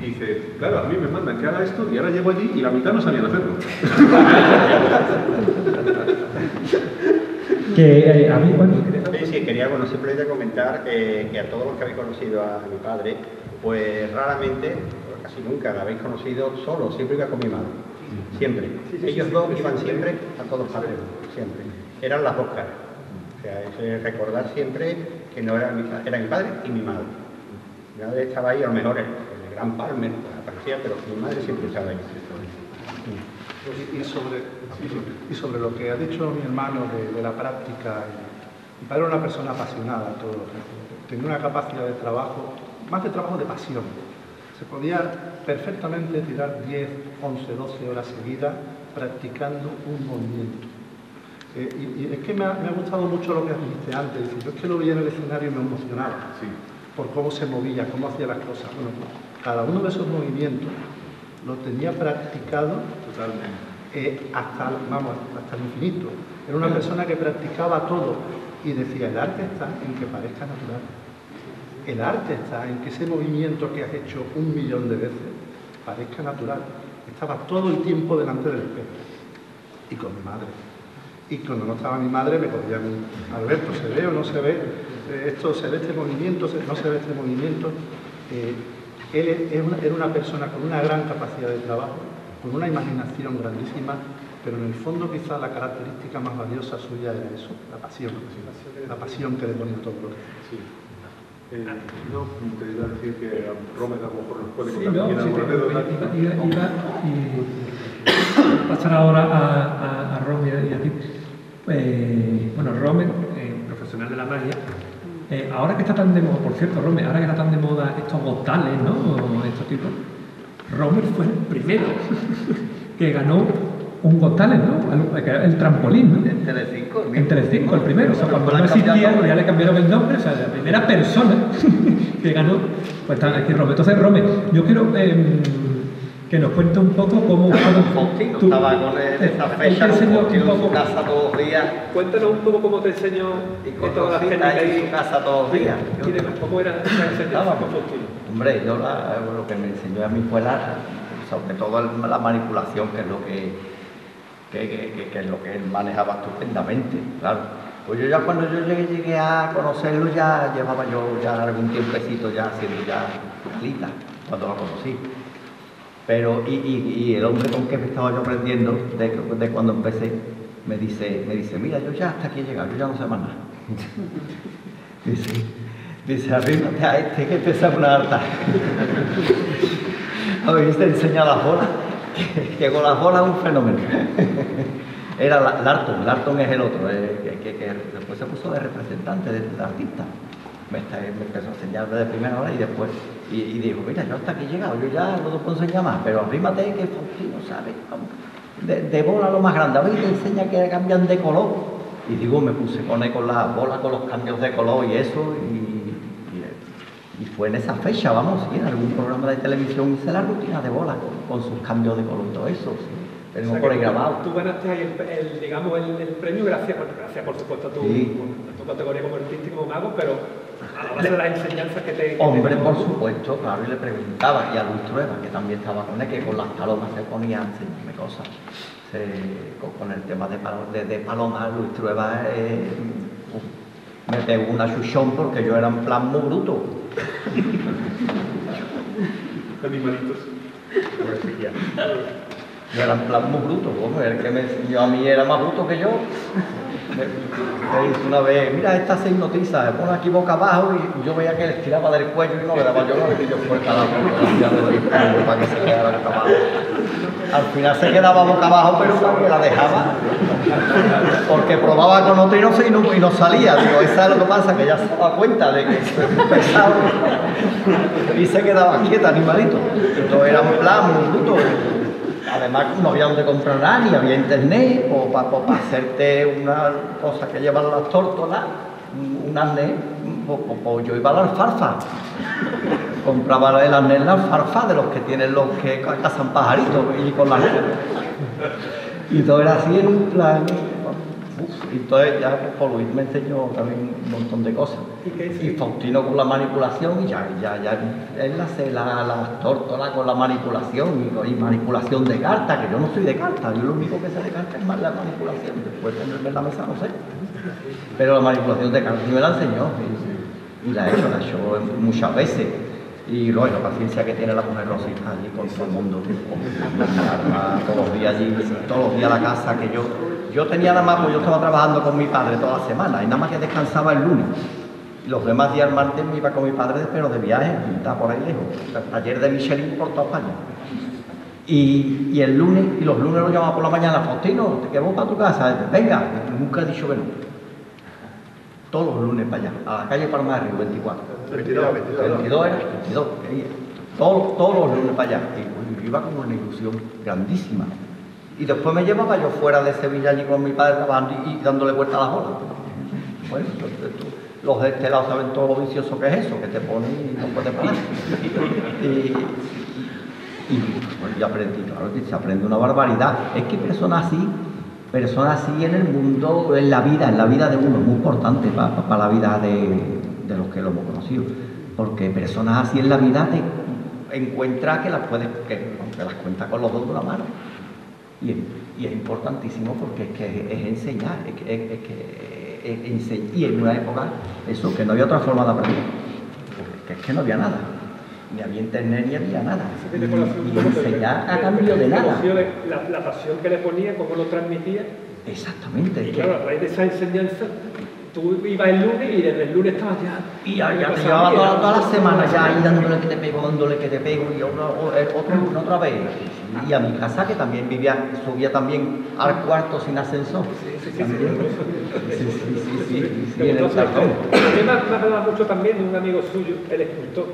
y dice, claro, a mí me mandan que haga esto y ahora llego allí y la mitad no sabían hacerlo. A mí, bueno, sí, quería simplemente comentar que a todos los que habéis conocido a mi padre, pues raramente, casi nunca la habéis conocido solo, siempre iba con mi madre. Siempre. Ellos dos iban siempre a todos lados, siempre. Eran las dos caras. O sea, es recordar siempre que no era mi padre y mi madre. Mi madre estaba ahí, a lo mejor el gran Palmer aparecía, pero mi madre siempre estaba ahí. Y sobre lo que ha dicho mi hermano de la práctica, mi padre era una persona apasionada en todo lo que hacía. Tenía una capacidad de trabajo, más de trabajo de pasión. Se podía perfectamente tirar 10, 11, 12 horas seguidas practicando un movimiento. Y es que me ha gustado mucho lo que dijiste antes. Yo es que lo veía en el escenario y me emocionaba, sí, por cómo se movía, cómo hacía las cosas. Bueno, pues, cada uno de esos movimientos lo tenía practicado totalmente, hasta el infinito. Era una persona que practicaba todo y decía, el arte está en que parezca natural. El arte está en que ese movimiento que has hecho 1.000.000 de veces parezca natural. Estaba todo el tiempo delante del espejo. Y con mi madre. Y cuando no estaba mi madre me podían, Alberto, ¿se ve o no se ve? Esto, ¿se ve este movimiento? ¿No se ve este movimiento? Él era una persona con una gran capacidad de trabajo, con una imaginación grandísima, pero en el fondo quizá la característica más valiosa suya era eso, la pasión que le ponía todo lo que hacía. No, te iba a decir que Romer a lo mejor nos puede Sí, contar iba pasar ahora a Romer y a ti. Bueno, Romer, profesional de la magia, ahora que está tan de moda, por cierto, Romer, ahora que está tan de moda estos gotales, ¿no? O estos tipos, Romer fue el primero que ganó un Got Talent, ¿no? El trampolín, ¿no? En Telecinco. En Telecinco, el primero. O sea, cuando no existía, ya le cambiaron el nombre. O sea, la primera persona que ganó, pues está aquí Rome. Entonces, Rome, yo quiero que nos cuente un poco cómo... Faustino estaba con esa fecha, en su casa todos los días. Cuéntanos un poco cómo te enseñó todas las técnicas en su casa todos los días. ¿Cómo era esa enseñanza con Faustino? Hombre, yo lo que me enseñó a mí fue sobre todo la manipulación, que es lo que es lo que él manejaba estupendamente, claro. Pues yo ya cuando yo llegué a conocerlo ya llevaba yo ya algún tiempecito ya haciendo ya alita, cuando lo conocí. Pero, y el hombre con que me estaba yo aprendiendo, de cuando empecé, me dice, mira, yo ya hasta aquí he llegado, yo ya no sé más nada. Dice, arrímate a este que te sabe una harta. A ver, te enseña las bolas, que con las bolas es un fenómeno. Era Larton es el otro, que después se puso de representante, de artista. Me empezó a enseñar de primera hora y después, y dijo, mira, yo hasta aquí he llegado, yo ya no te puedo enseñar más, pero arrímate que Faustino sabe de bola lo más grande, a ver, te enseña que cambian de color. Y digo, me puse con las bolas, con los cambios de color y eso, y fue en esa fecha, vamos, sí, en algún programa de televisión hice la rutina de bola con sus cambios de color y todo eso, sí. Tengo por ahí grabado. Tú ganaste ahí el premio gracias por supuesto a tu categoría como artista y como mago, pero a la base de las enseñanzas que te... Hombre, por supuesto, claro, y le preguntaba, y a Luis Trueba, que también estaba con él, que con las palomas se ponía a enseñarme cosas. Con el tema de palomas, Luis Trueba me pegó una chuchón porque yo era en plan muy bruto. Animalitos. Yo era en plan muy bruto, bueno, el que me enseñó a mí era más bruto que yo. Me dice una vez, mira, esta se hipnotiza, se pone aquí boca abajo y yo veía que le tiraba del cuello y no le daba yo nada, y yo fuerte a la boca para que se quedara boca abajo. Al final se quedaba boca abajo, pero para que la dejaba, porque probaba con otro y no salía. Digo, esa es lo que pasa, que ya se daba cuenta de que es pesado y se quedaba quieta, animalito. Entonces era un plan muy bruto. Además no había donde comprar nada, ni había internet, o para hacerte una cosa que llevan las tórtolas, un arnés, pues yo iba a la alfalfa. Compraba el arnés en la alfalfa de los que tienen los que cazan pajaritos y con la nena. Y todo era así en un plan. Y entonces ya por Luis me enseñó también un montón de cosas. Y Faustino con la manipulación, y ya él hace las tórtolas con la manipulación y manipulación de cartas, que yo no soy de cartas, yo lo único que sé de cartas es más la manipulación. Después de tenerme en la mesa no sé. Pero la manipulación de cartas sí me la enseñó. Y la he hecho muchas veces. Y luego la paciencia que tiene la mujer Rosita allí con todo el mundo, todos los días allí, todos los días a la casa, que yo tenía nada más, pues yo estaba trabajando con mi padre toda la semana y nada más que descansaba el lunes. Los demás días, el martes, me iba con mi padre, pero de viaje, está por ahí lejos, taller de Michelin por toda España. Y los lunes lo llamaba por la mañana, Faustino, ¿te quedamos para tu casa? Venga, nunca he dicho que no. Todos los lunes para allá, a la calle Palma de Río, 24. 22 era, 22, todos los lunes para allá. Y iba con una ilusión grandísima. Y después me llevaba yo fuera de Sevilla allí con mi padre trabajando y dándole vuelta a las olas. Bueno, los de este lado saben todo lo vicioso que es eso, que te ponen y no puedes parar. Y aprendí, claro, que se aprende una barbaridad. Es que personas así en el mundo, en la vida de uno, es muy importante para la vida de los que lo hemos conocido. Porque personas así en la vida te encuentras que las cuentas con los dos de la mano. Y es importantísimo porque es que es enseñar, y en una época, eso, que no había otra forma de aprender, porque es que no había nada, ni había internet ni había nada, y enseñar a cambio de nada. La pasión que le ponía, cómo lo transmitía. Exactamente. Y claro, a raíz de esa enseñanza, tú ibas el lunes y desde el lunes estabas ya... Y ya te llevaba toda la semana ya ahí dándole que te pego, y otra vez. Y a mi casa, que también subía también al cuarto sin ascensor. Sí, en el salón. A mí me hablaba mucho también de un amigo suyo, el escultor.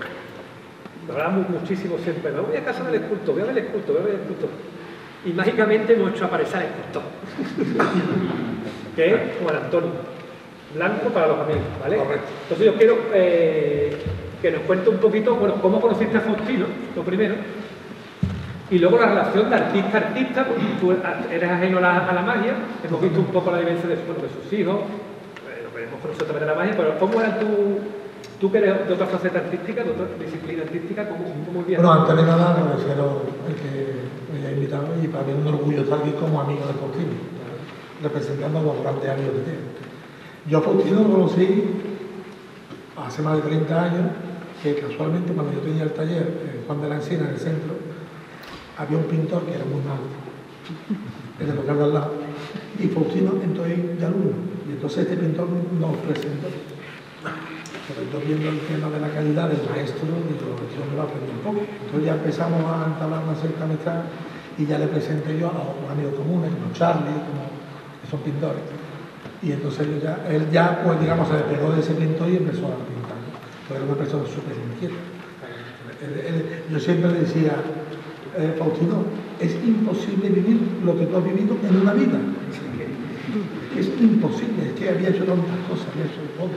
Hablamos muchísimo siempre, me voy a casa del escultor, voy a ver el escultor. y mágicamente hemos hecho aparecer el escultor, que es Juan Antonio Blanco para los amigos, ¿vale? Entonces yo quiero que nos cuente un poquito, bueno, cómo conociste a Faustino, lo primero, y luego la relación de artista a artista, porque tú eres ajeno a la magia, hemos visto un poco la vivencia de sus hijos, lo que hemos conocido también de la magia, pero ¿cómo era tú que eres de otra faceta artística, de otra disciplina artística, cómo vivías? Bueno, antes de nada, agradeceros el que me haya invitado y para mí es un orgullo estar aquí como amigo de Faustino, representando a los grandes amigos que tengo. Yo a Faustino lo conocí hace más de 30 años, que casualmente cuando yo tenía el taller Juan de la Encina en el centro, había un pintor que era muy malo, en el local de al lado, y Faustino entró ahí de alumno, y entonces este pintor nos presentó. Pero yo viendo el tema de la calidad del maestro, digo, yo me va a aprender un poco. Entonces ya empezamos a entablar una cierta amistad y ya le presenté yo a otros amigos comunes, como Charlie, que son pintores. Y entonces él ya, pues digamos, se despegó de ese pintor y empezó a pintar. Pero era una persona súper inquieta. Yo siempre le decía, Faustino, es imposible vivir lo que tú has vivido en una vida. Es imposible, es que había hecho tantas cosas, había hecho todo.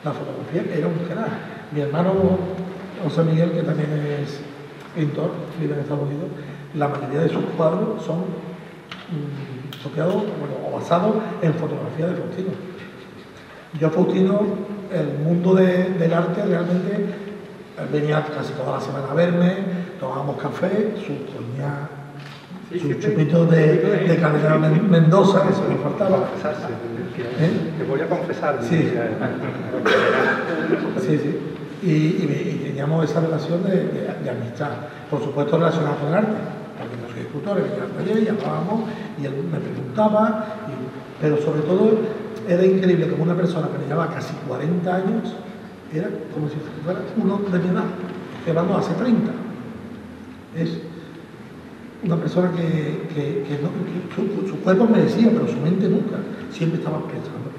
La fotografía era un crack. Mi hermano José Miguel, que también es pintor, vive en Estados Unidos, la mayoría de sus cuadros son basados en fotografía de Faustino. Yo, Faustino, el mundo del arte realmente, él venía casi toda la semana a verme, tomábamos café, su chupito de Calderón Mendoza, eso me faltaba. Te voy a confesar. Sí. Sí. Y teníamos esa relación de amistad, por supuesto relacionada con el arte, porque no soy escultor, venía al taller y hablábamos, y él me preguntaba, pero sobre todo era increíble como una persona que me llevaba casi 40 años, era como si fuera uno de mi edad, estoy hablando hace 30. Es una persona que su cuerpo me decía, pero su mente nunca. Siempre estaba pensando.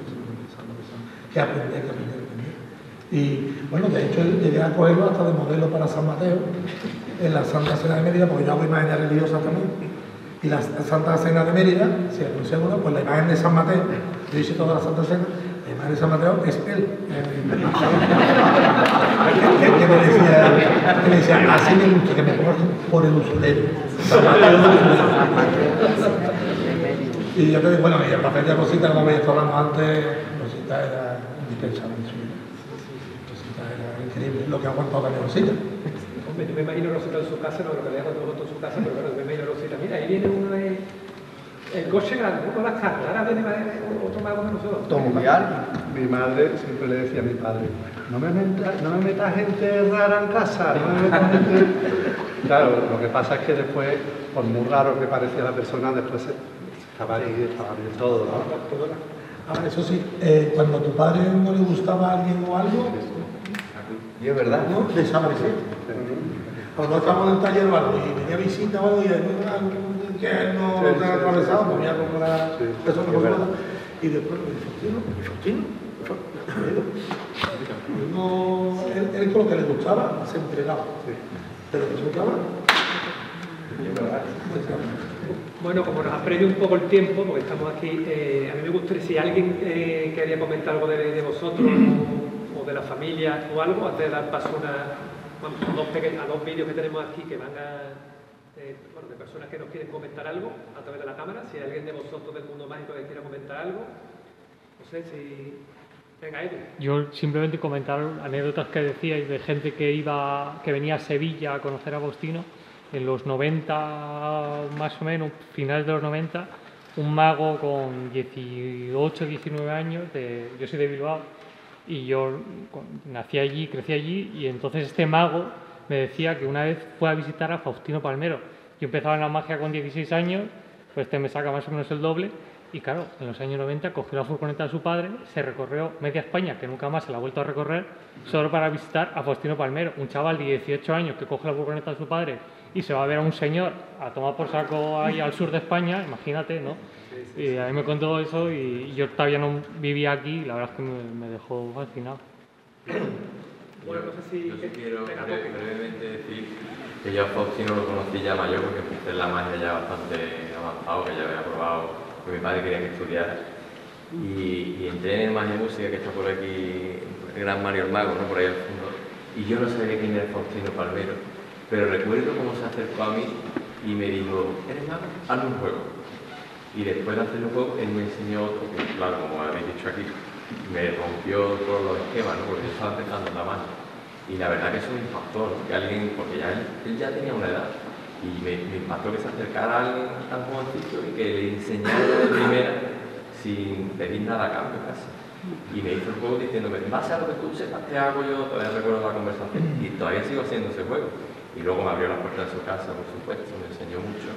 Que aprender. Y bueno, de hecho llegué a cogerlo hasta de modelo para San Mateo, en la Santa Cena de Mérida, porque yo hago imágenes religiosas también. Y la Santa Cena de Mérida, si anuncia uno, pues la imagen de San Mateo, yo hice toda la Santa Cena, la imagen de San Mateo es él. que me decía, así me gusta que me pongan por el usurero. Y yo te digo, bueno, y el papel de Rosita, como había estado hablando antes, Rosita era indispensable en su vida. Rosita era increíble, lo que ha aguantado también Rosita. Hombre, yo me imagino Rosita en su casa, no lo que había contado en su casa, pero bueno, yo me imagino Rosita. Mira, ahí viene uno el coche grande, con las cartas, ahora viene otro mago de nosotros. Tom Mundial. Mi madre siempre le decía a mi padre, no me metas gente rara en casa, no me metas gente... Claro, lo que pasa es que después, por muy raro que parecía la persona, después estaba ahí todo, ¿no? Ahora, eso sí, cuando a tu padre no le gustaba a alguien o algo, Y es verdad. no desaparecía. Cuando estábamos en el taller o algo y venía visita o algo y que no te ha atravesado, me venía con una persona con otra. Y después me dice, Faustino. Él con lo que le gustaba se entregaba. Pero le gustaba. Bueno, como nos apremia un poco el tiempo, porque estamos aquí, a mí me gustaría, si alguien quería comentar algo de vosotros o de la familia o algo, antes de dar paso a dos vídeos que tenemos aquí que van de personas que nos quieren comentar algo a través de la cámara. Si hay alguien de vosotros del mundo mágico que quiera comentar algo, no sé si... Venga, Edu. Yo simplemente comentar anécdotas que decíais de gente que venía a Sevilla a conocer a Faustino. En los 90, más o menos, finales de los 90, un mago con 18, 19 años, yo soy de Bilbao, y yo nací allí, crecí allí, y entonces este mago me decía que una vez fue a visitar a Faustino Palmero. Yo empezaba en la magia con 16 años, pues me saca más o menos el doble, y claro, en los años 90 cogió la furgoneta de su padre, se recorrió media España, que nunca más se la ha vuelto a recorrer, solo para visitar a Faustino Palmero, un chaval de 18 años que coge la furgoneta de su padre y se va a ver a un señor a tomar por saco ahí al sur de España, imagínate, ¿no? Y a mí me contó eso y yo todavía no vivía aquí y la verdad es que me dejó fascinado. Bueno, no sé si... Yo sí quiero brevemente decir que yo a Faustino lo conocí ya mayor porque empecé en la magia ya bastante avanzado, que ya había probado, que mi padre quería que estudiara. Y entré en Magia y Música, que está por aquí, el gran Mario el Mago, ¿no? Por ahí al fondo, y yo no sabía quién era Faustino Palmero, pero recuerdo cómo se acercó a mí y me dijo, ¿eres mago? Hazme un juego. Y después de hacer un juego, él me enseñó otro, que claro, como habéis dicho aquí, me rompió todos los esquemas, ¿no? Porque yo estaba empezando en la mano. Y la verdad que eso me impactó, ¿no? Que alguien, porque ya él ya tenía una edad, y me impactó que se acercara a alguien tan jovencito y que le enseñara de primera sin pedir nada a cambio casi. Y me hizo el juego diciéndome, en base a lo que tú sepas que hago yo, todavía recuerdo la conversación, y todavía sigo haciendo ese juego. Y luego me abrió las puertas de su casa, por supuesto, me enseñó mucho.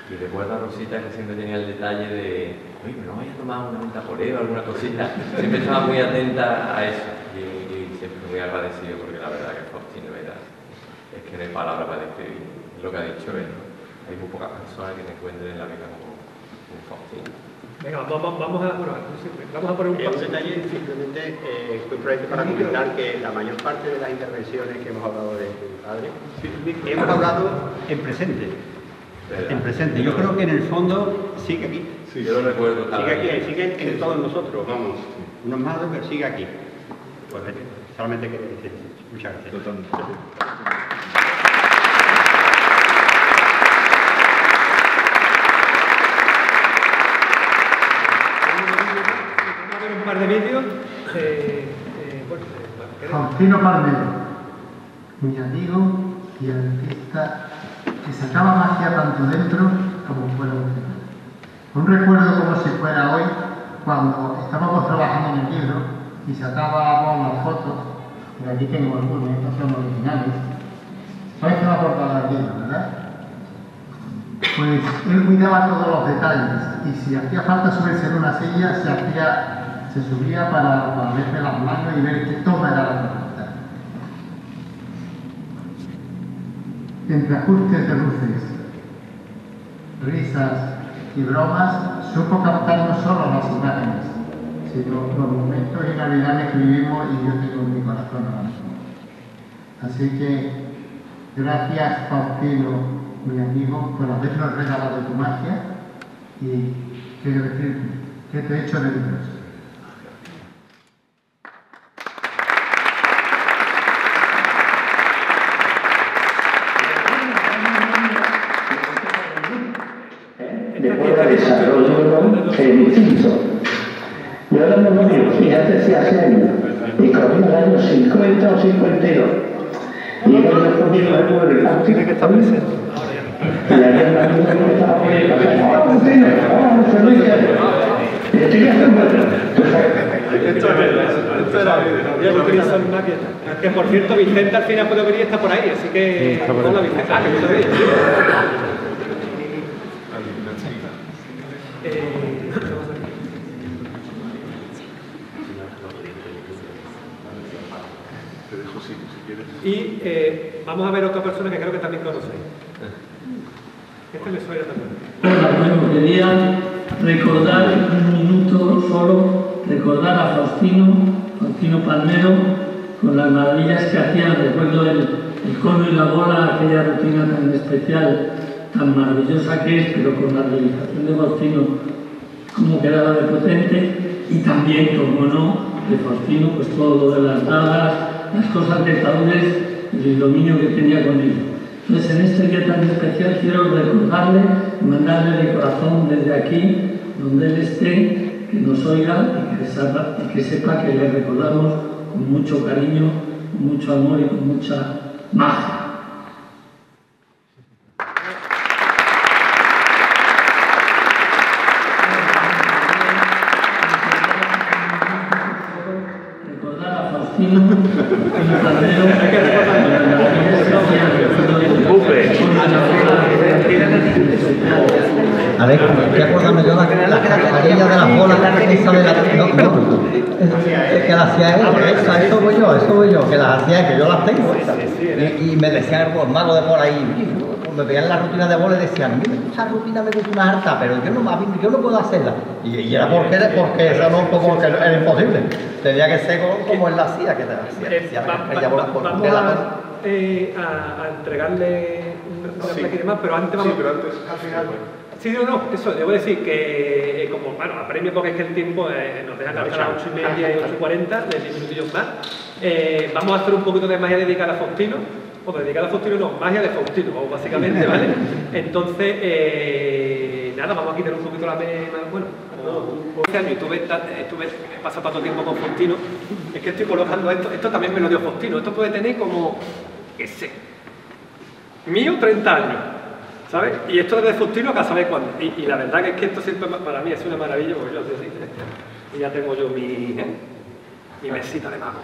Y recuerdo a Rosita que siempre tenía el detalle de, oye, pero no vayas a tomar una mentapoleo o alguna cosita. Siempre estaba muy atenta a eso. Y siempre muy agradecido porque la verdad que Faustino era, es que no hay palabras para describir lo que ha dicho él, ¿no? Hay muy pocas personas que se encuentren en la vida como Faustino. Venga, vamos a poner un paso. Un detalle simplemente para comentar que la mayor parte de las intervenciones que hemos hablado de tu padre, hemos hablado en presente. En presente. Yo creo que en el fondo sigue aquí. Sí, yo lo recuerdo. Sigue aquí, sigue en todos nosotros, vamos. Unos más, pero sigue aquí. Pues solamente quería decir eso. Muchas gracias. Totalmente. Un par de vídeos. Faustino Palmero, mi amigo y artista que sacaba magia tanto dentro como fuera de él. Un recuerdo como si fuera hoy, cuando estábamos trabajando en el libro y sacábamos las fotos, y aquí tengo algunos, estos son originales. Parece una portada del libro, ¿verdad? Pues él cuidaba todos los detalles y si hacía falta subirse en una silla, se subía para verme las manos y ver que todo era la correcta. Entre ajustes de luces, risas y bromas, supo captar no solo las imágenes, sino los momentos inolvidables que vivimos y yo tengo en mi corazón ahora mismo. Así que, gracias Faustino, mi amigo, por habernos regalado tu magia y quiero decirte que te he hecho de Dios. Después de desarrollo distinto. Yo era muy novio, fíjate si hace años, y corría el año 50 o 52. Y yo conmigo de pueblo, tiene que estar presente. Y había un amigo que estaba por ahí, ¡hola, Faustino! ¡Hola, José Luis! Y yo estoy haciendo Esto era ya lo utilizan maqueta. Que por cierto, Vicente al final puede venir y está por ahí, así que hola Vicente, que no te veis. Y vamos a ver otra persona que creo que también conocéis. Este me suena también. Hola, bueno, quería recordar un minuto solo, recordar a Faustino Palmero, con las maravillas que hacía. Recuerdo el cono y la bola, aquella rutina tan especial, tan maravillosa que es, pero con la realización de Faustino, cómo quedaba de potente, y también, como no, de Faustino, pues todo lo de las dagas, las cosas de taúdes y el dominio que tenía con ello. Entonces, en este día tan especial quiero recordarle y mandarle de corazón desde aquí, donde él esté, que nos oiga y que sepa que le recordamos con mucho cariño, con mucho amor y con mucha magia. A ver, estoy acordando yo aquella de las bolas esa de la que la hacía él, eso voy yo, que las hacía que yo las tengo y me decían los magos de por ahí, me veían la rutina de bola y decían, mira, esa rutina me gusta una harta, pero yo no puedo hacerla. Y era porque eso no, como que era imposible. Tenía que ser como él la hacía, que te hacía. Vamos a entregarle placa y demás, pero antes vamos... Sí, pero antes... Al final. Sí, no, eso, debo decir que, como, bueno, apremio porque es que el tiempo nos deja hasta las 8:30 y 8:40, de 10 minutillos más, vamos a hacer un poquito de magia dedicada a Faustino, o dedicada a Faustino no, magia de Faustino, básicamente, ¿vale? Entonces, nada, vamos a quitar un poquito la bueno, estuve pasando tanto tiempo con Faustino, es que estoy colocando esto también me lo dio Faustino, esto puede tener como, qué sé, mío 30 años. ¿Sabes? Y esto desde Faustino acá sabe cuándo. Y la verdad que es que esto siempre para mí es una maravilla, porque yo así, y ya tengo yo mi mesita de mago.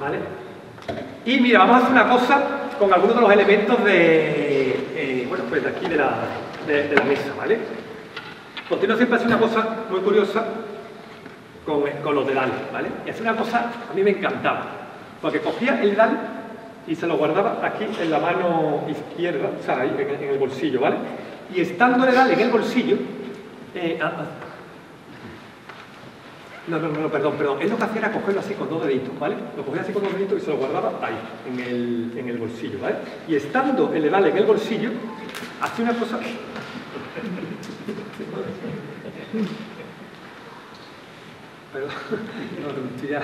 ¿Vale? Y mira, vamos a hacer una cosa con algunos de los elementos de, bueno, pues de aquí de la mesa, ¿vale? Faustino siempre hace una cosa muy curiosa con los dedales, ¿vale? Y hace una cosa, a mí me encantaba, porque cogía el dedal y se lo guardaba aquí en la mano izquierda, o sea, ahí en el bolsillo, ¿vale? Y estando el dedal en el bolsillo, perdón, él lo que hacía era cogerlo así con 2 deditos, ¿vale? Lo cogía así con 2 deditos y se lo guardaba ahí, en el bolsillo, ¿vale? Y estando el dedal en el bolsillo, hacía una cosa... Perdón, no, ya...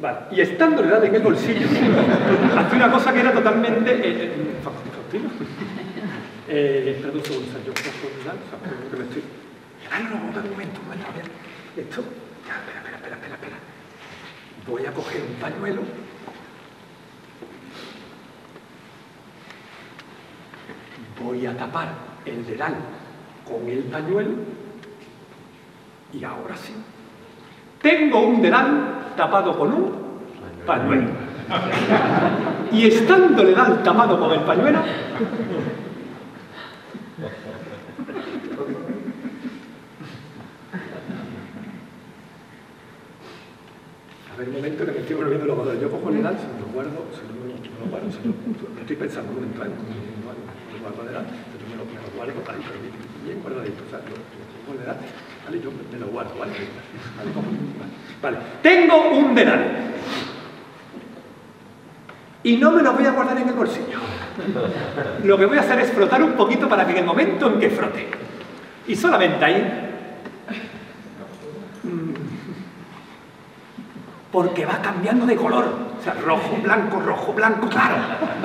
Vale, y estando el dedal en el bolsillo, hacía una cosa que era totalmente... ¿Faustino? Espera un segundo, yo cojo el dedal, que me estoy... No, un momento, a ver. Esto... Ya, espera. Voy a coger un pañuelo. Voy a tapar el dedal con el pañuelo. Y ahora sí. Tengo un dedal tapado con un pañuelo. Y estando el dedal tapado con el pañuelo... A ver, un momento que me estoy volviendo loco. Yo cojo el dedal, se lo guardo, estoy pensando un momento, me lo guardo el dedal, me lo guardo ahí, pero bien guardadito, o sea, yo cojo el dedal, ¿vale? Yo me lo guardo, ¿vale? Vale, tengo un dedal. Y no me lo voy a guardar en el bolsillo. Lo que voy a hacer es frotar un poquito para que en el momento en que frote, y solamente ahí, porque va cambiando de color, o sea, rojo, blanco, claro,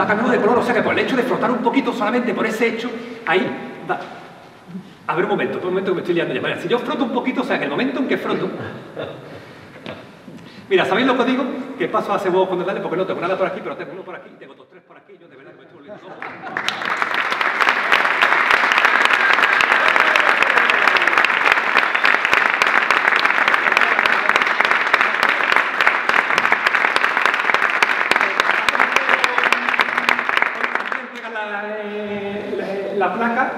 va cambiando de color, o sea que por el hecho de frotar un poquito, solamente por ese hecho, ahí va. A ver, un momento que me estoy liando ya. Vale, si yo froto un poquito, o sea que el momento en que froto... Mira, ¿sabéis lo que digo? Que paso a hacer huevos con dedales porque no tengo nada por aquí, pero tengo uno por aquí, tengo 2, 3 por aquí, yo de verdad que me estoy volviendo loco. La placa,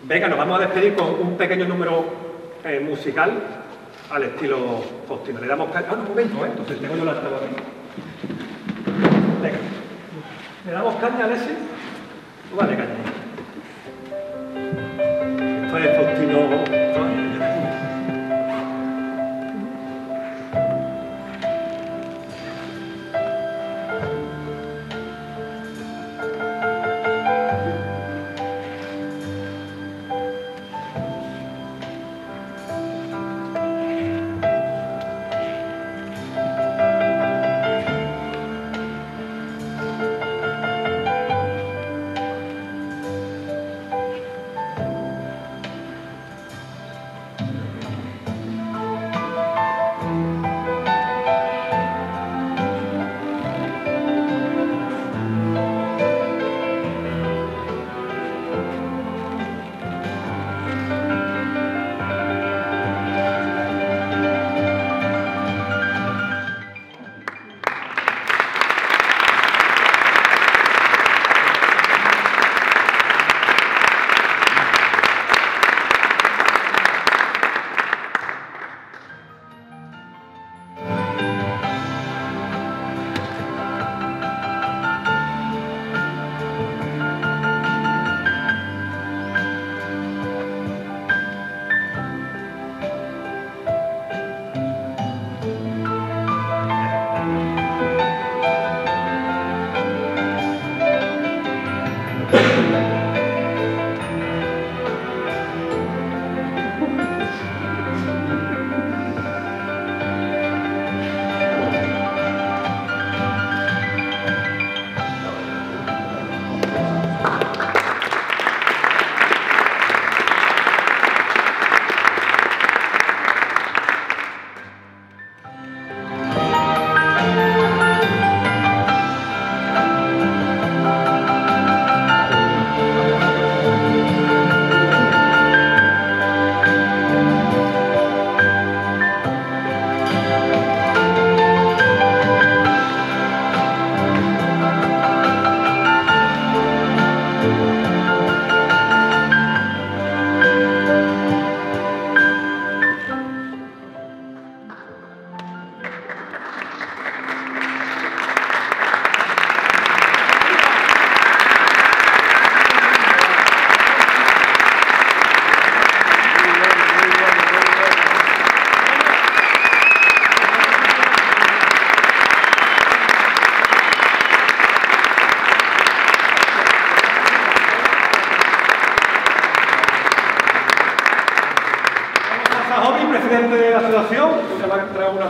venga, nos vamos a despedir con un pequeño número musical al estilo Faustino. Le damos caña. Un momento, entonces tengo yo la tabla aquí. Venga, le damos caña a ese. Vale, caña. Esto es Faustino.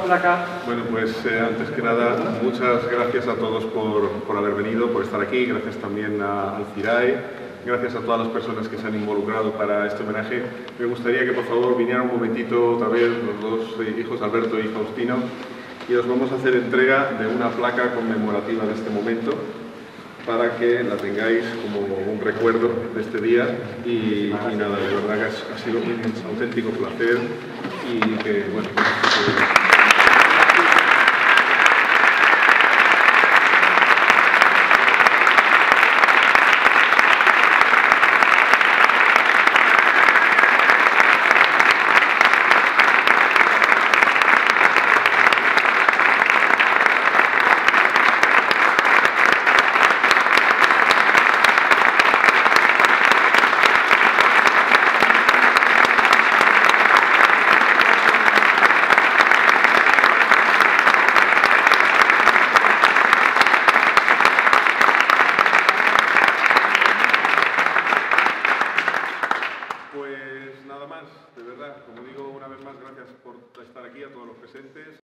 placa. Bueno, pues antes que nada, muchas gracias a todos por haber venido, por estar aquí, gracias también al CIRAE, gracias a todas las personas que se han involucrado para este homenaje. Me gustaría que por favor vinieran un momentito otra vez los dos hijos, Alberto y Faustino, y os vamos a hacer entrega de una placa conmemorativa de este momento, para que la tengáis como un recuerdo de este día y nada, de verdad que ha sido un auténtico placer y que, bueno, nada más, de verdad, como digo una vez más, gracias por estar aquí a todos los presentes.